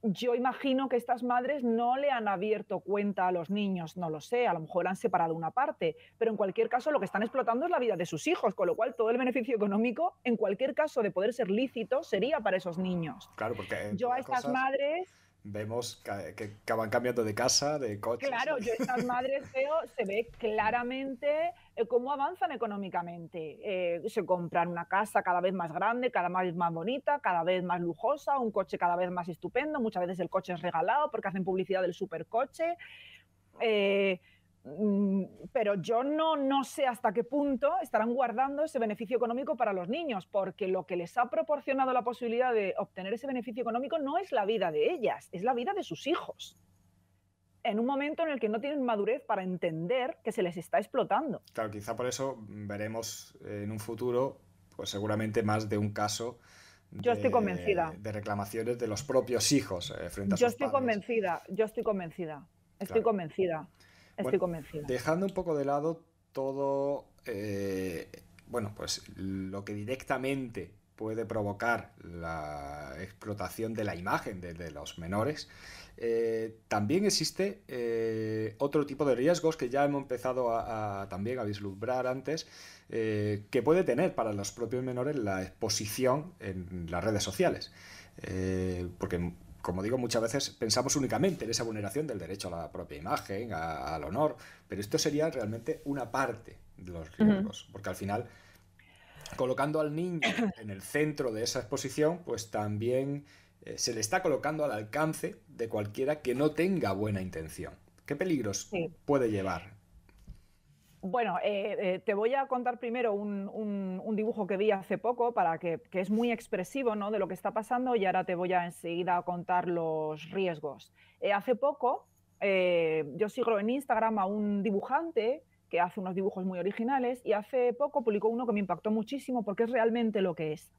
Yo imagino que estas madres no le han abierto cuenta a los niños, no lo sé, a lo mejor han separado una parte, pero en cualquier caso lo que están explotando es la vida de sus hijos, con lo cual todo el beneficio económico, en cualquier caso de poder ser lícito, sería para esos niños. Claro, porque yo a estas madres... Vemos que van cambiando de casa, de coches. Claro, yo estas madres veo, se ve claramente cómo avanzan económicamente. Se compran una casa cada vez más grande, cada vez más bonita, cada vez más lujosa, un coche cada vez más estupendo. Muchas veces el coche es regalado porque hacen publicidad del supercoche. Pero yo no sé hasta qué punto estarán guardando ese beneficio económico para los niños, porque lo que les ha proporcionado la posibilidad de obtener ese beneficio económico no es la vida de ellas, es la vida de sus hijos. En un momento en el que no tienen madurez para entender que se les está explotando. Claro, quizá por eso veremos en un futuro, pues seguramente más de un caso yo estoy convencida. De reclamaciones de los propios hijos frente a sus padres. Yo estoy convencida. Estoy convencida. estoy Bueno, convencida. dejando un poco de lado todo, bueno, pues lo que directamente puede provocar la explotación de la imagen de los menores, también existe otro tipo de riesgos que ya hemos empezado también a vislumbrar antes, que puede tener para los propios menores la exposición en las redes sociales. Porque, como digo, muchas veces pensamos únicamente en esa vulneración del derecho a la propia imagen, al honor, pero esto sería realmente una parte de los Ujú. riesgos, porque al final, colocando al niño en el centro de esa exposición, pues también se le está colocando al alcance de cualquiera que no tenga buena intención. ¿Qué peligros Sí. puede llevar? Bueno, te voy a contar primero un dibujo que vi hace poco para que es muy expresivo, ¿no?, de lo que está pasando, y ahora te voy a enseguida contar los riesgos. Hace poco, yo sigo en Instagram a un dibujante que hace unos dibujos muy originales, y hace poco publicó uno que me impactó muchísimo porque es realmente lo que es.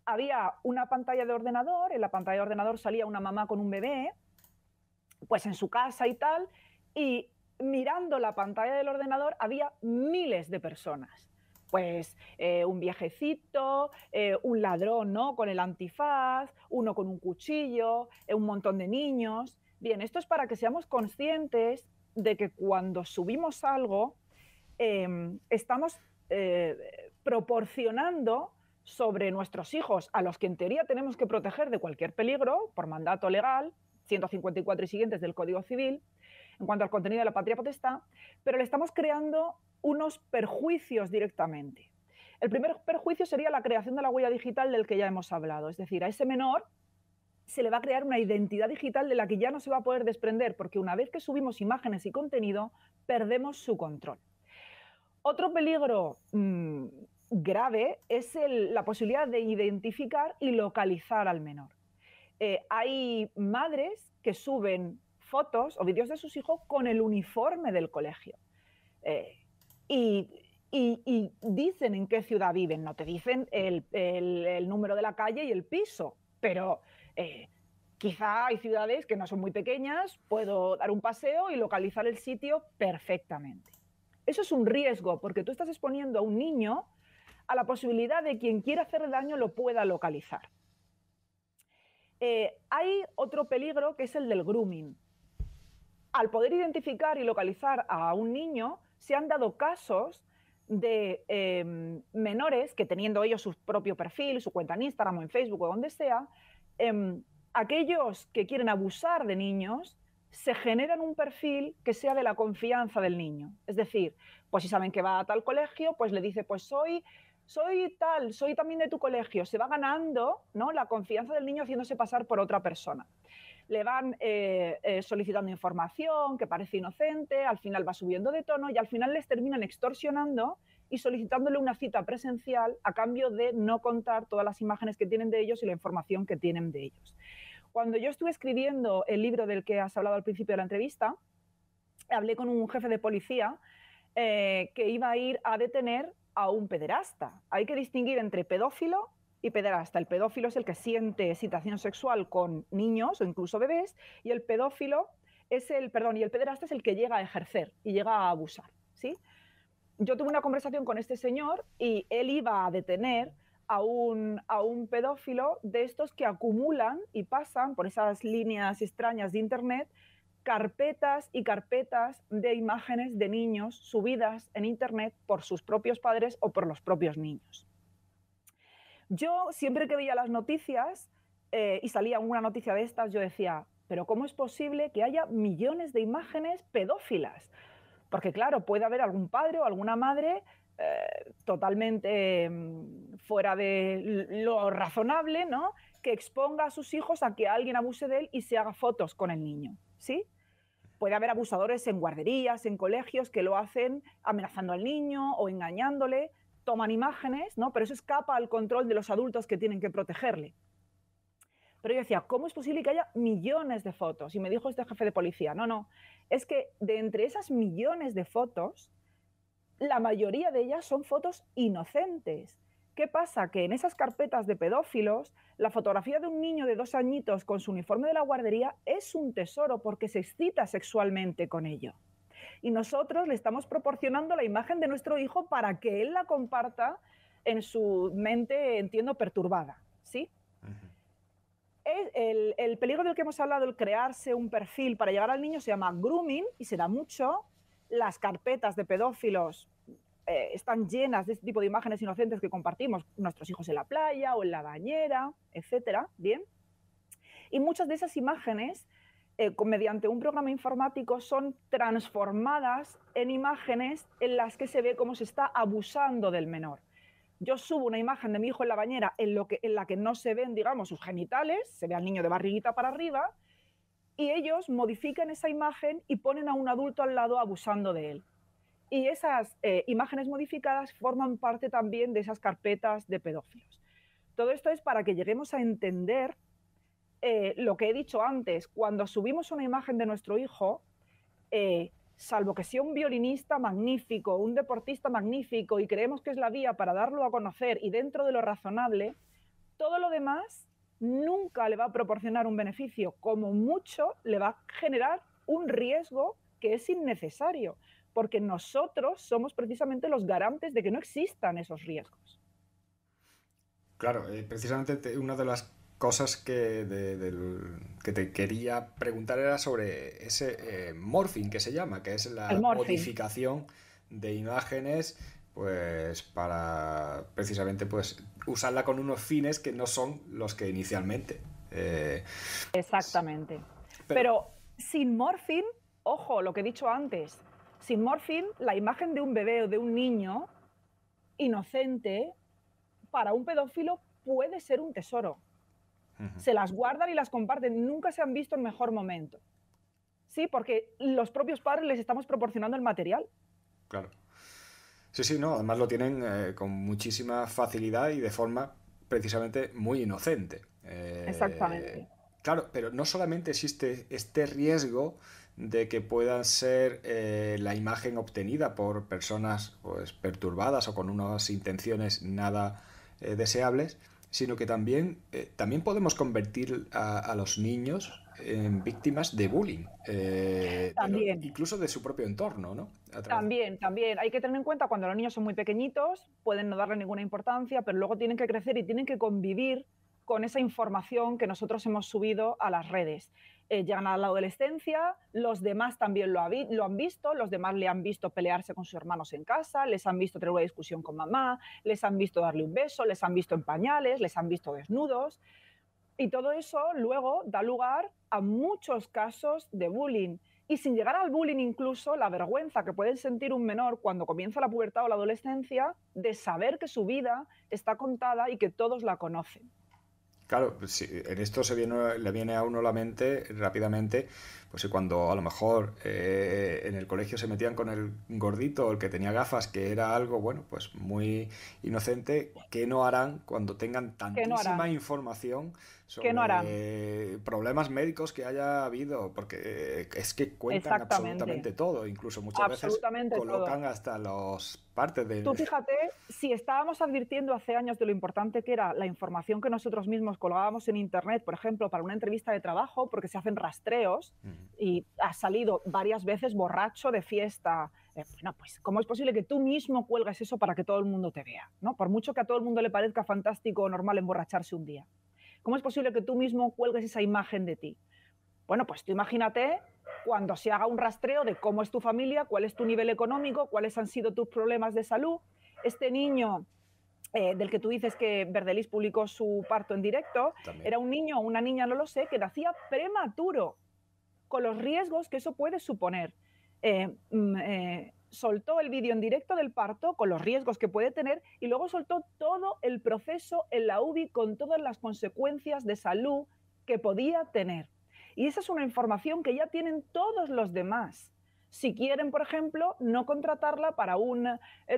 Había una pantalla de ordenador, en la pantalla de ordenador salía una mamá con un bebé, pues en su casa y tal, y mirando la pantalla del ordenador había miles de personas. Pues un viejecito, un ladrón, ¿no?, con el antifaz, uno con un cuchillo, un montón de niños. Bien, esto es para que seamos conscientes de que cuando subimos algo, estamos proporcionando sobre nuestros hijos, a los que en teoría tenemos que proteger de cualquier peligro por mandato legal, 154 y siguientes del Código Civil, en cuanto al contenido de la patria potestad, pero le estamos creando unos perjuicios directamente. El primer perjuicio sería la creación de la huella digital del que ya hemos hablado, es decir, a ese menor se le va a crear una identidad digital de la que ya no se va a poder desprender, porque una vez que subimos imágenes y contenido, perdemos su control. Otro peligro grave es la posibilidad de identificar y localizar al menor. Hay madres que suben fotos o vídeos de sus hijos con el uniforme del colegio. Eh, y, y dicen en qué ciudad viven, no te dicen el número de la calle y el piso, pero eh, quizá hay ciudades que no son muy pequeñas, puedo dar un paseo y localizar el sitio perfectamente. Eso es un riesgo, porque tú estás exponiendo a un niño a la posibilidad de que quien quiera hacerle daño lo pueda localizar. Hay otro peligro que es el del grooming. Al poder identificar y localizar a un niño, se han dado casos de menores que, teniendo ellos su propio perfil, su cuenta en Instagram o en Facebook o donde sea, aquellos que quieren abusar de niños se generan un perfil que sea de la confianza del niño. Es decir, pues si saben que va a tal colegio, pues le dice, pues soy tal, soy también de tu colegio. Se va ganando, ¿no?, la confianza del niño haciéndose pasar por otra persona. Le van solicitando información que parece inocente, al final va subiendo de tono y al final les terminan extorsionando y solicitándole una cita presencial a cambio de no contar todas las imágenes que tienen de ellos y la información que tienen de ellos. Cuando yo estuve escribiendo el libro del que has hablado al principio de la entrevista, hablé con un jefe de policía que iba a ir a detener a un pederasta. Hay que distinguir entre pedófilo y pederasta. El pedófilo es el que siente excitación sexual con niños o incluso bebés, y el pedófilo es y el pederasta es el que llega a ejercer y llega a abusar, ¿sí? Yo tuve una conversación con este señor y él iba a detener a un pedófilo de estos que acumulan y pasan por esas líneas extrañas de Internet carpetas y carpetas de imágenes de niños subidas en Internet por sus propios padres o por los propios niños. Yo siempre que veía las noticias y salía una noticia de estas, yo decía, pero ¿cómo es posible que haya millones de imágenes pedófilas? Porque claro, puede haber algún padre o alguna madre totalmente fuera de lo razonable, ¿no?, que exponga a sus hijos a que alguien abuse de él y se haga fotos con el niño, ¿sí? Puede haber abusadores en guarderías, en colegios, que lo hacen amenazando al niño o engañándole, toman imágenes, ¿no?, pero eso escapa al control de los adultos que tienen que protegerle. Pero yo decía, ¿cómo es posible que haya millones de fotos? Y me dijo este jefe de policía, no, es que de entre esas millones de fotos, la mayoría de ellas son fotos inocentes. ¿Qué pasa? Que en esas carpetas de pedófilos, la fotografía de un niño de 2 añitos con su uniforme de la guardería es un tesoro porque se excita sexualmente con ello. y nosotros le estamos proporcionando la imagen de nuestro hijo para que él la comparta en su mente, entiendo, perturbada, ¿sí? El peligro del que hemos hablado, el crearse un perfil para llegar al niño, se llama grooming y se da mucho. Las carpetas de pedófilos están llenas de este tipo de imágenes inocentes que compartimos nuestros hijos en la playa o en la bañera, etcétera. Bien. Y muchas de esas imágenes, mediante un programa informático, son transformadas en imágenes en las que se ve cómo se está abusando del menor. Yo subo una imagen de mi hijo en la bañera en la que no se ven, digamos, sus genitales, se ve al niño de barriguita para arriba, y ellos modifican esa imagen y ponen a un adulto al lado abusando de él. Y esas imágenes modificadas forman parte también de esas carpetas de pedófilos. Todo esto es para que lleguemos a entender lo que he dicho antes. Cuando subimos una imagen de nuestro hijo, salvo que sea un violinista magnífico, un deportista magnífico y creemos que es la vía para darlo a conocer y dentro de lo razonable, todo lo demás nunca le va a proporcionar un beneficio, como mucho le va a generar un riesgo que es innecesario, porque nosotros somos precisamente los garantes de que no existan esos riesgos. Claro, precisamente una de las cosas que te quería preguntar era sobre ese morphing que se llama, que es El la morphing. modificación de imágenes, pues para precisamente pues usarla con unos fines que no son los que inicialmente. eh, Exactamente. pero Pero sin morphing, ojo, lo que he dicho antes, sin morphing, la imagen de un bebé o de un niño inocente para un pedófilo puede ser un tesoro. ujú, Se las guardan y las comparten, nunca se han visto en mejor momento. Sí, porque los propios padres les estamos proporcionando el material. claro. Sí, sí, no, además lo tienen con muchísima facilidad y de forma precisamente muy inocente. Exactamente. Claro, pero no solamente existe este riesgo de que puedan ser la imagen obtenida por personas pues, perturbadas o con unas intenciones nada deseables, sino que también podemos convertir a los niños en víctimas de bullying, También, incluso de su propio entorno, ¿no? A través también. Hay que tener en cuenta cuando los niños son muy pequeñitos, pueden no darle ninguna importancia, pero luego tienen que crecer y tienen que convivir con esa información que nosotros hemos subido a las redes. Llegan a la adolescencia, los demás también lo han visto, los demás le han visto pelearse con sus hermanos en casa, les han visto tener una discusión con mamá, les han visto darle un beso, les han visto en pañales, les han visto desnudos. Y todo eso luego da lugar a muchos casos de bullying. Y sin llegar al bullying incluso, la vergüenza que puede sentir un menor cuando comienza la pubertad o la adolescencia de saber que su vida está contada y que todos la conocen. Claro, pues sí, en esto le viene a uno la mente rápidamente, pues cuando a lo mejor en el colegio se metían con el gordito, el que tenía gafas, que era algo, bueno, pues muy inocente, ¿qué no harán cuando tengan ¿Qué no tantísima harán? información ¿Qué no harán? sobre problemas médicos que haya habido? Porque es que cuentan Exactamente. absolutamente todo, incluso muchas veces Absolutamente todo. colocan hasta los partes Tú de... fíjate, si estábamos advirtiendo hace años de lo importante que era la información que nosotros mismos colgábamos en Internet, por ejemplo, para una entrevista de trabajo, porque se hacen rastreos y has salido varias veces borracho de fiesta. Bueno, pues, ¿cómo es posible que tú mismo cuelgues eso para que todo el mundo te vea? ¿No? Por mucho que a todo el mundo le parezca fantástico o normal emborracharse un día. ¿Cómo es posible que tú mismo cuelgues esa imagen de ti? Bueno, pues tú imagínate cuando se haga un rastreo de cómo es tu familia, cuál es tu nivel económico, cuáles han sido tus problemas de salud. Este niño del que tú dices que Verdelis publicó su parto en directo, también. era un niño o una niña, no lo sé, que nacía prematuro, con los riesgos que eso puede suponer. Soltó el vídeo en directo del parto con los riesgos que puede tener y luego soltó todo el proceso en la UBI con todas las consecuencias de salud que podía tener. Y esa es una información que ya tienen todos los demás. Si quieren, por ejemplo, no contratarla para un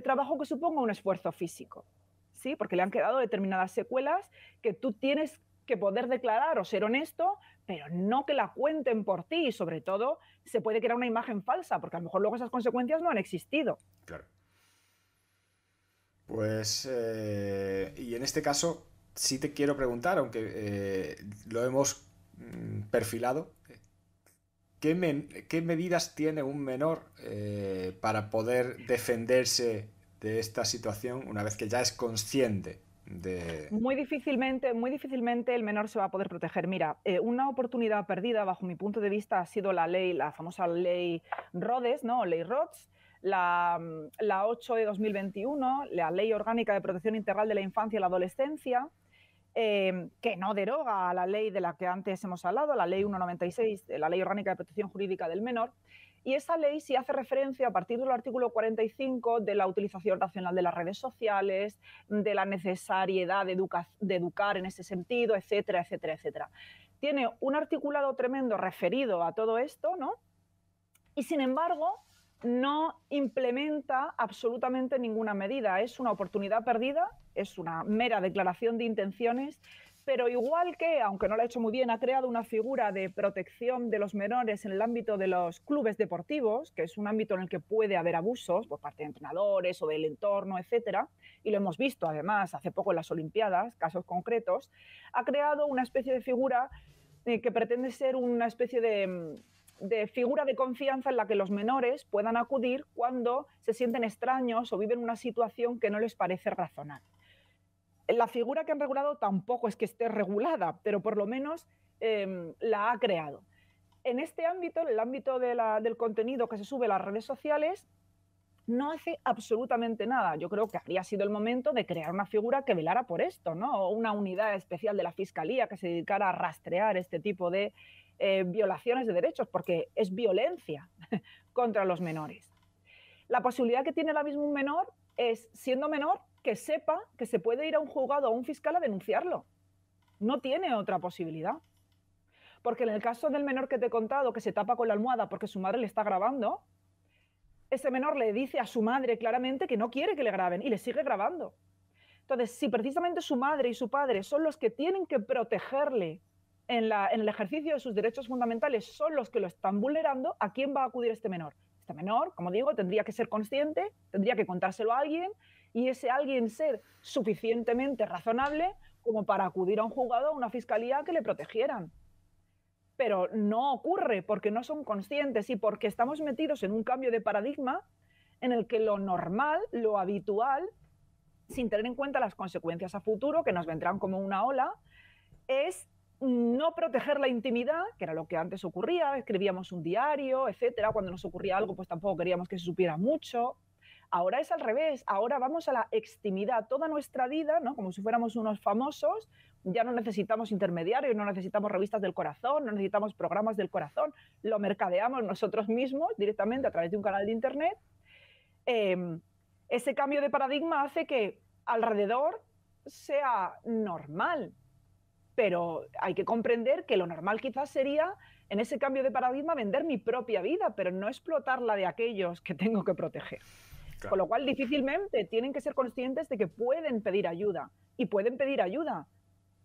trabajo que suponga un esfuerzo físico, ¿sí? Porque le han quedado determinadas secuelas que tú tienes que poder declarar o ser honesto, pero no que la cuenten por ti. Y sobre todo, se puede crear una imagen falsa, porque a lo mejor luego esas consecuencias no han existido. Claro. Pues, y en este caso, sí te quiero preguntar, aunque lo hemos perfilado, ¿qué medidas tiene un menor para poder defenderse de esta situación una vez que ya es consciente de... Muy difícilmente el menor se va a poder proteger. Mira, una oportunidad perdida, bajo mi punto de vista, ha sido la famosa ley Rhodes, ¿no? Ley Rhodes, la 8 de 2021, la Ley Orgánica de Protección Integral de la Infancia y la Adolescencia, que no deroga a la ley de la que antes hemos hablado, la Ley 196, la Ley Orgánica de Protección Jurídica del Menor. Y esa ley sí hace referencia, a partir del artículo 45, de la utilización racional de las redes sociales, de la necesariedad de educar en ese sentido, etcétera, etcétera, etcétera. Tiene un articulado tremendo referido a todo esto, ¿no? Y sin embargo, no implementa absolutamente ninguna medida. Es una oportunidad perdida, es una mera declaración de intenciones, pero igual que, aunque no lo ha hecho muy bien, ha creado una figura de protección de los menores en el ámbito de los clubes deportivos, que es un ámbito en el que puede haber abusos por parte de entrenadores o del entorno, etcétera, y lo hemos visto además hace poco en las Olimpiadas, casos concretos, ha creado una especie de figura que pretende ser una especie de figura de confianza en la que los menores puedan acudir cuando se sienten extraños o viven una situación que no les parece razonable. La figura que han regulado tampoco es que esté regulada, pero por lo menos la ha creado. En este ámbito, en el ámbito del contenido que se sube a las redes sociales, no hace absolutamente nada. Yo creo que habría sido el momento de crear una figura que velara por esto, ¿no? O una unidad especial de la Fiscalía que se dedicara a rastrear este tipo de violaciones de derechos, porque es violencia contra los menores. La posibilidad que tiene ahora mismo un menor es, siendo menor, que sepa que se puede ir a un juzgado o a un fiscal a denunciarlo. No tiene otra posibilidad. Porque en el caso del menor que te he contado, que se tapa con la almohada porque su madre le está grabando, ese menor le dice a su madre claramente que no quiere que le graben y le sigue grabando. Entonces, si precisamente su madre y su padre son los que tienen que protegerle en el ejercicio de sus derechos fundamentales, son los que lo están vulnerando, ¿a quién va a acudir este menor? Este menor, como digo, tendría que ser consciente, tendría que contárselo a alguien, y ese alguien ser suficientemente razonable como para acudir a un juzgado o a una fiscalía que le protegieran. Pero no ocurre porque no son conscientes y porque estamos metidos en un cambio de paradigma en el que lo normal, lo habitual, sin tener en cuenta las consecuencias a futuro, que nos vendrán como una ola, es no proteger la intimidad, que era lo que antes ocurría, escribíamos un diario, etcétera, cuando nos ocurría algo pues tampoco queríamos que se supiera mucho. Ahora es al revés, ahora vamos a la extimidad, toda nuestra vida, ¿no? Como si fuéramos unos famosos, ya no necesitamos intermediarios, no necesitamos revistas del corazón, no necesitamos programas del corazón, lo mercadeamos nosotros mismos directamente a través de un canal de internet. Ese cambio de paradigma hace que alrededor sea normal, pero hay que comprender que lo normal quizás sería, en ese cambio de paradigma, vender mi propia vida, pero no explotar la de aquellos que tengo que proteger. Claro. Con lo cual, difícilmente tienen que ser conscientes de que pueden pedir ayuda, y pueden pedir ayuda,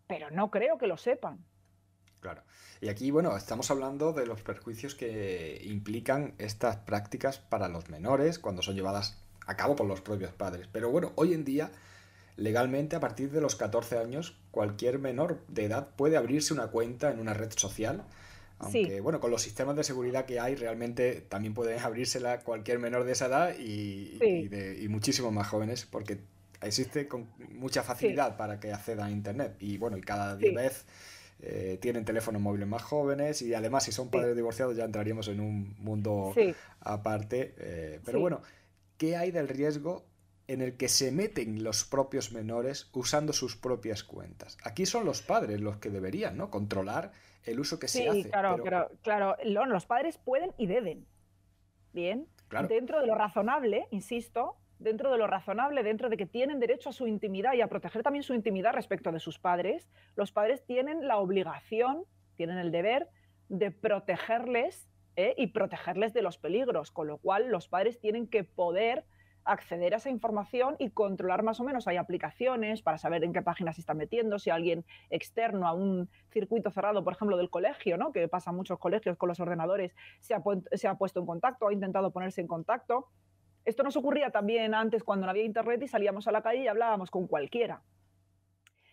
pero no creo que lo sepan. Claro. Y aquí, bueno, estamos hablando de los perjuicios que implican estas prácticas para los menores cuando son llevadas a cabo por los propios padres. Pero bueno, hoy en día, legalmente, a partir de los 14 años, cualquier menor de edad puede abrirse una cuenta en una red social. Aunque, sí, bueno, con los sistemas de seguridad que hay, realmente también puede abrírsela cualquier menor de esa edad y, sí, y muchísimos más jóvenes, porque existe con mucha facilidad, sí, para que accedan a Internet. Y bueno, y cada sí, vez tienen teléfonos móviles más jóvenes y además si son padres, sí, divorciados ya entraríamos en un mundo, sí, aparte. Pero sí, bueno, ¿qué hay del riesgo en el que se meten los propios menores usando sus propias cuentas? Aquí son los padres los que deberían, ¿no?, controlar el uso que se hace. Sí, claro, pero claro, los padres pueden y deben. Bien, claro, dentro de lo razonable, insisto, dentro de lo razonable, dentro de que tienen derecho a su intimidad y a proteger también su intimidad respecto de sus padres, los padres tienen la obligación, tienen el deber de protegerles y protegerles de los peligros, con lo cual los padres tienen que poder acceder a esa información y controlar más o menos. Hay aplicaciones para saber en qué páginas se están metiendo, si alguien externo a un circuito cerrado, por ejemplo, del colegio, ¿no?, que pasa en muchos colegios con los ordenadores, se ha puesto en contacto, ha intentado ponerse en contacto. Esto nos ocurría también antes cuando no había internet y salíamos a la calle y hablábamos con cualquiera.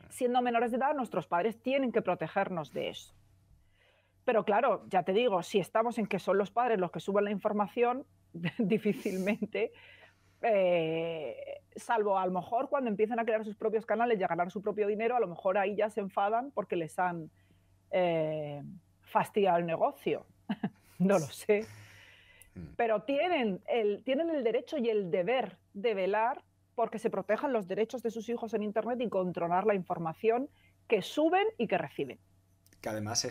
Siendo menores de edad, nuestros padres tienen que protegernos de eso. Pero claro, ya te digo, si estamos en que son los padres los que suben la información, difícilmente, salvo a lo mejor cuando empiezan a crear sus propios canales y a ganar su propio dinero, a lo mejor ahí ya se enfadan porque les han eh, fastidiado el negocio. No lo sé. Pero tienen el derecho y el deber de velar porque se protejan los derechos de sus hijos en Internet y controlar la información que suben y que reciben. Que además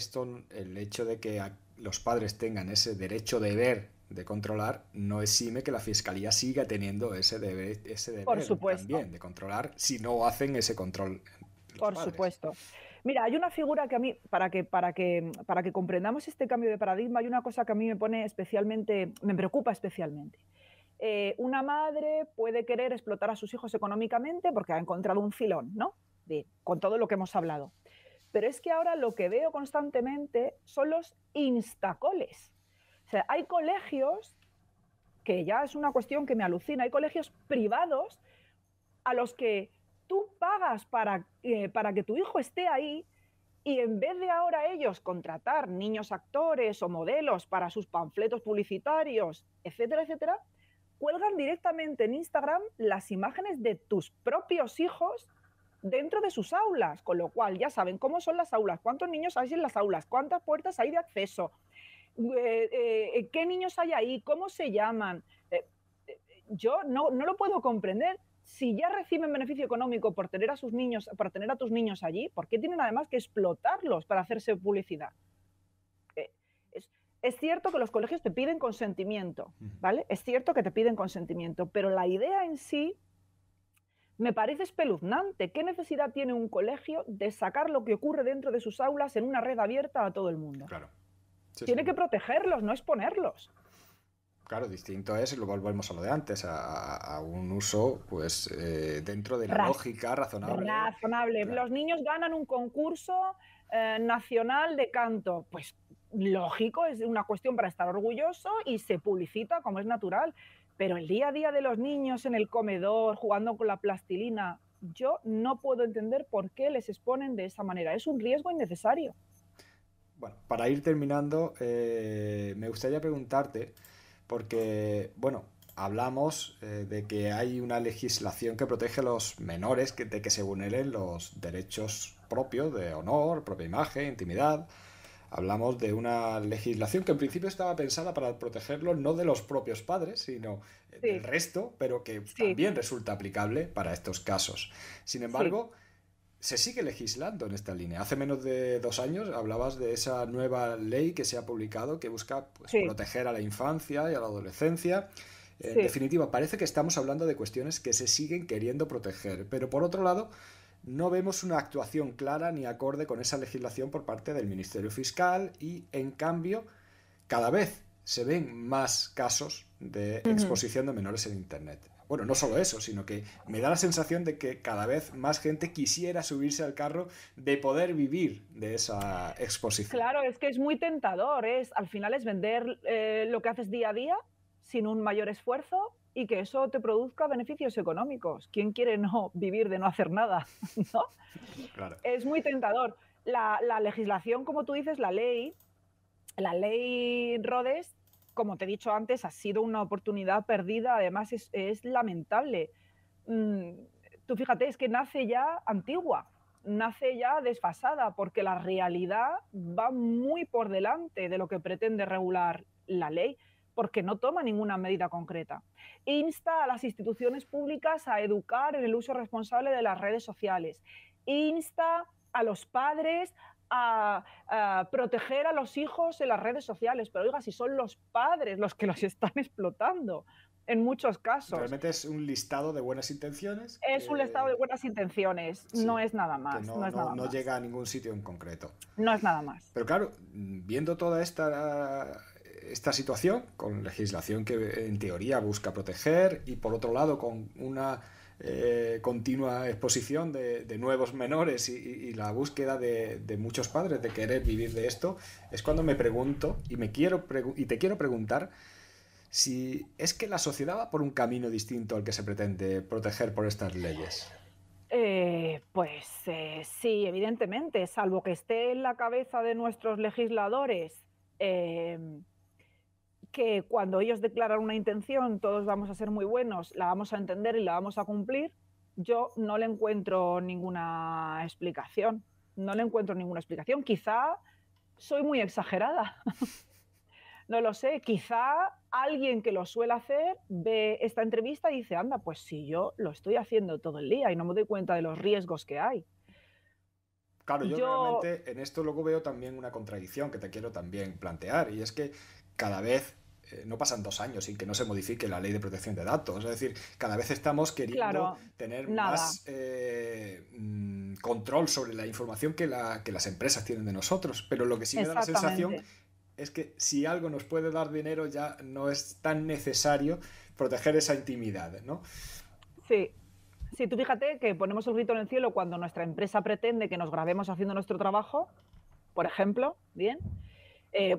el hecho de que los padres tengan ese derecho de ver, de controlar, no exime que la Fiscalía siga teniendo ese deber Por supuesto. también de controlar si no hacen ese control los Por padres. supuesto. Mira, hay una figura que a mí, para que comprendamos este cambio de paradigma, hay una cosa que a mí me preocupa especialmente. Una madre puede querer explotar a sus hijos económicamente porque ha encontrado un filón, ¿no? Con todo lo que hemos hablado. Pero es que ahora lo que veo constantemente son los instacoles. O sea, hay colegios, que ya es una cuestión que me alucina, hay colegios privados a los que tú pagas para que tu hijo esté ahí y en vez de ahora ellos contratar niños actores o modelos para sus panfletos publicitarios, etcétera, etcétera, cuelgan directamente en Instagram las imágenes de tus propios hijos dentro de sus aulas, con lo cual ya saben cómo son las aulas, cuántos niños hay en las aulas, cuántas puertas hay de acceso, qué niños hay ahí, cómo se llaman. Yo no lo puedo comprender. Si ya reciben beneficio económico por tener a sus niños, por tener a tus niños allí, ¿por qué tienen además que explotarlos para hacerse publicidad? Es cierto que los colegios te piden consentimiento, ¿vale? Es cierto que te piden consentimiento, pero la idea en sí me parece espeluznante. ¿Qué necesidad tiene un colegio de sacar lo que ocurre dentro de sus aulas en una red abierta a todo el mundo? Claro. Sí, tiene que protegerlos, no exponerlos. Claro, distinto es, y lo volvemos a lo de antes, a un uso pues dentro de la lógica razonable. Razonable. Claro. Los niños ganan un concurso nacional de canto. Pues lógico, es una cuestión para estar orgulloso y se publicita como es natural. Pero el día a día de los niños en el comedor, jugando con la plastilina, yo no puedo entender por qué les exponen de esa manera. Es un riesgo innecesario. Bueno, para ir terminando, me gustaría preguntarte, porque, bueno, hablamos de que hay una legislación que protege a los menores de que se vulneren los derechos propios de honor, propia imagen, intimidad. Hablamos de una legislación que en principio estaba pensada para protegerlos no de los propios padres, sino del resto, pero que también resulta aplicable para estos casos. Sin embargo, se sigue legislando en esta línea. Hace menos de 2 años hablabas de esa nueva ley que se ha publicado que busca proteger a la infancia y a la adolescencia. En definitiva, parece que estamos hablando de cuestiones que se siguen queriendo proteger, pero por otro lado, no vemos una actuación clara ni acorde con esa legislación por parte del Ministerio Fiscal y, en cambio, cada vez se ven más casos de exposición de menores en Internet. Bueno, no solo eso, sino que me da la sensación de que cada vez más gente quisiera subirse al carro de poder vivir de esa exposición. Claro, es que es muy tentador. Al final es vender lo que haces día a día sin un mayor esfuerzo y que eso te produzca beneficios económicos. ¿Quién quiere no vivir de no hacer nada? ¿No? Claro. Es muy tentador. La legislación, como tú dices, la ley Rhodes, como te he dicho antes, ha sido una oportunidad perdida. Además, es lamentable. Tú fíjate, es que nace ya antigua, nace ya desfasada, porque la realidad va muy por delante de lo que pretende regular la ley, porque no toma ninguna medida concreta. Insta a las instituciones públicas a educar en el uso responsable de las redes sociales. Insta a los padres a proteger a los hijos en las redes sociales. Pero oiga, si son los padres los que los están explotando en muchos casos. Realmente es un listado de buenas intenciones. Es un listado de buenas intenciones, no es nada más. No llega a ningún sitio en concreto. No es nada más. Pero claro, viendo toda esta situación, con legislación que en teoría busca proteger y por otro lado con una continua exposición de nuevos menores y la búsqueda de muchos padres de querer vivir de esto, es cuando me pregunto y te quiero preguntar si es que la sociedad va por un camino distinto al que se pretende proteger por estas leyes. Sí, evidentemente, salvo que esté en la cabeza de nuestros legisladores eh, que cuando ellos declaran una intención todos vamos a ser muy buenos, la vamos a entender y la vamos a cumplir, yo no le encuentro ninguna explicación. No le encuentro ninguna explicación. Quizá soy muy exagerada. No lo sé. Quizá alguien que lo suele hacer ve esta entrevista y dice, anda, pues si yo lo estoy haciendo todo el día y no me doy cuenta de los riesgos que hay. Claro, yo Yo, realmente en esto luego veo también una contradicción que te quiero también plantear, y es que cada vez no pasan 2 años sin que no se modifique la ley de protección de datos. Es decir, cada vez estamos queriendo claro, tener nada, más control sobre la información que las empresas tienen de nosotros, pero lo que sí me da la sensación exactamente. es que si algo nos puede dar dinero ya no es tan necesario proteger esa intimidad, ¿no? Sí. Sí, tú fíjate que ponemos el grito en el cielo cuando nuestra empresa pretende que nos grabemos haciendo nuestro trabajo, por ejemplo, bien,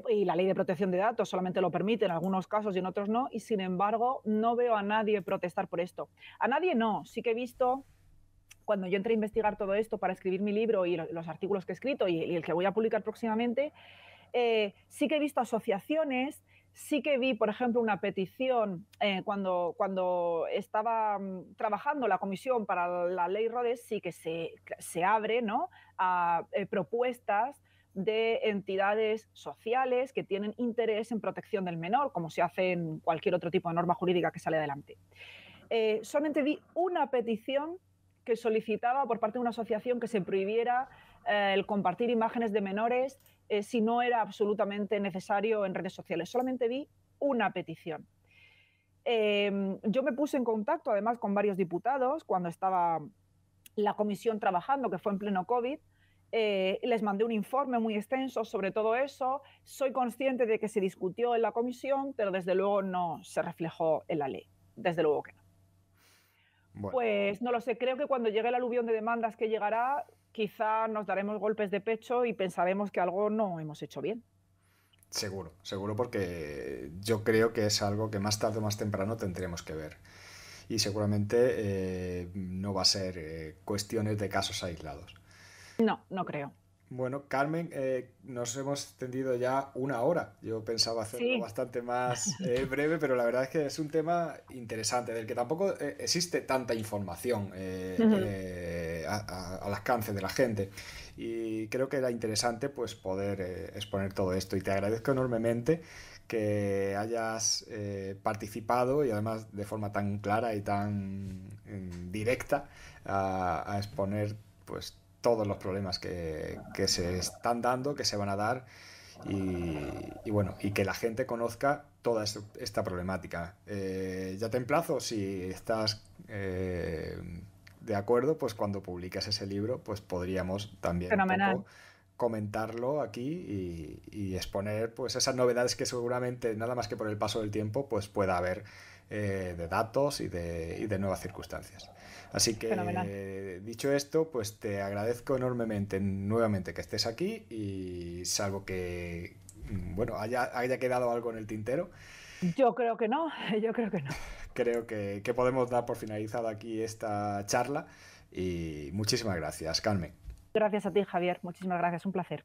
y la ley de protección de datos solamente lo permite en algunos casos y en otros no, y sin embargo no veo a nadie protestar por esto. A nadie no, sí que he visto, cuando yo entré a investigar todo esto para escribir mi libro y los artículos que he escrito y el que voy a publicar próximamente, sí que he visto asociaciones, sí que vi, por ejemplo, una petición cuando estaba trabajando la comisión para la ley Rhodes, sí que se abre, ¿no?, a propuestas de entidades sociales que tienen interés en protección del menor, como se hace en cualquier otro tipo de norma jurídica que sale adelante. Solamente vi una petición que solicitaba por parte de una asociación que se prohibiera el compartir imágenes de menores si no era absolutamente necesario en redes sociales. Solamente vi una petición. Yo me puse en contacto además con varios diputados cuando estaba la comisión trabajando, que fue en pleno COVID. Les mandé un informe muy extenso sobre todo eso. Soy consciente de que se discutió en la comisión, pero desde luego no se reflejó en la ley. Desde luego que no. Bueno. Pues no lo sé, creo que cuando llegue el aluvión de demandas que llegará, quizá nos daremos golpes de pecho y pensaremos que algo no hemos hecho bien. Seguro, seguro porque yo creo que es algo que más tarde o más temprano tendremos que ver. Y seguramente no va a ser cuestiones de casos aislados. No, no creo. Bueno, Carmen, nos hemos extendido ya 1 hora. Yo pensaba hacerlo Sí, bastante más breve, pero la verdad es que es un tema interesante, del que tampoco existe tanta información ujú, al alcance de la gente. Y creo que era interesante pues poder exponer todo esto. Y te agradezco enormemente que hayas participado y además de forma tan clara y tan directa a exponer pues todos los problemas que se están dando, que se van a dar y bueno, y que la gente conozca toda esta problemática. Ya te emplazo, si estás de acuerdo, pues cuando publiques ese libro, pues podríamos también un poco fenomenal. comentarlo aquí y exponer pues esas novedades que seguramente nada más que por el paso del tiempo pues pueda haber de datos y de nuevas circunstancias. Así Fenomenal. que dicho esto, pues te agradezco enormemente nuevamente que estés aquí y salvo que bueno, haya quedado algo en el tintero, Yo creo que no, yo creo que no. creo que podemos dar por finalizada aquí esta charla y muchísimas gracias, Carmen. Gracias a ti, Javier. Muchísimas gracias. Un placer.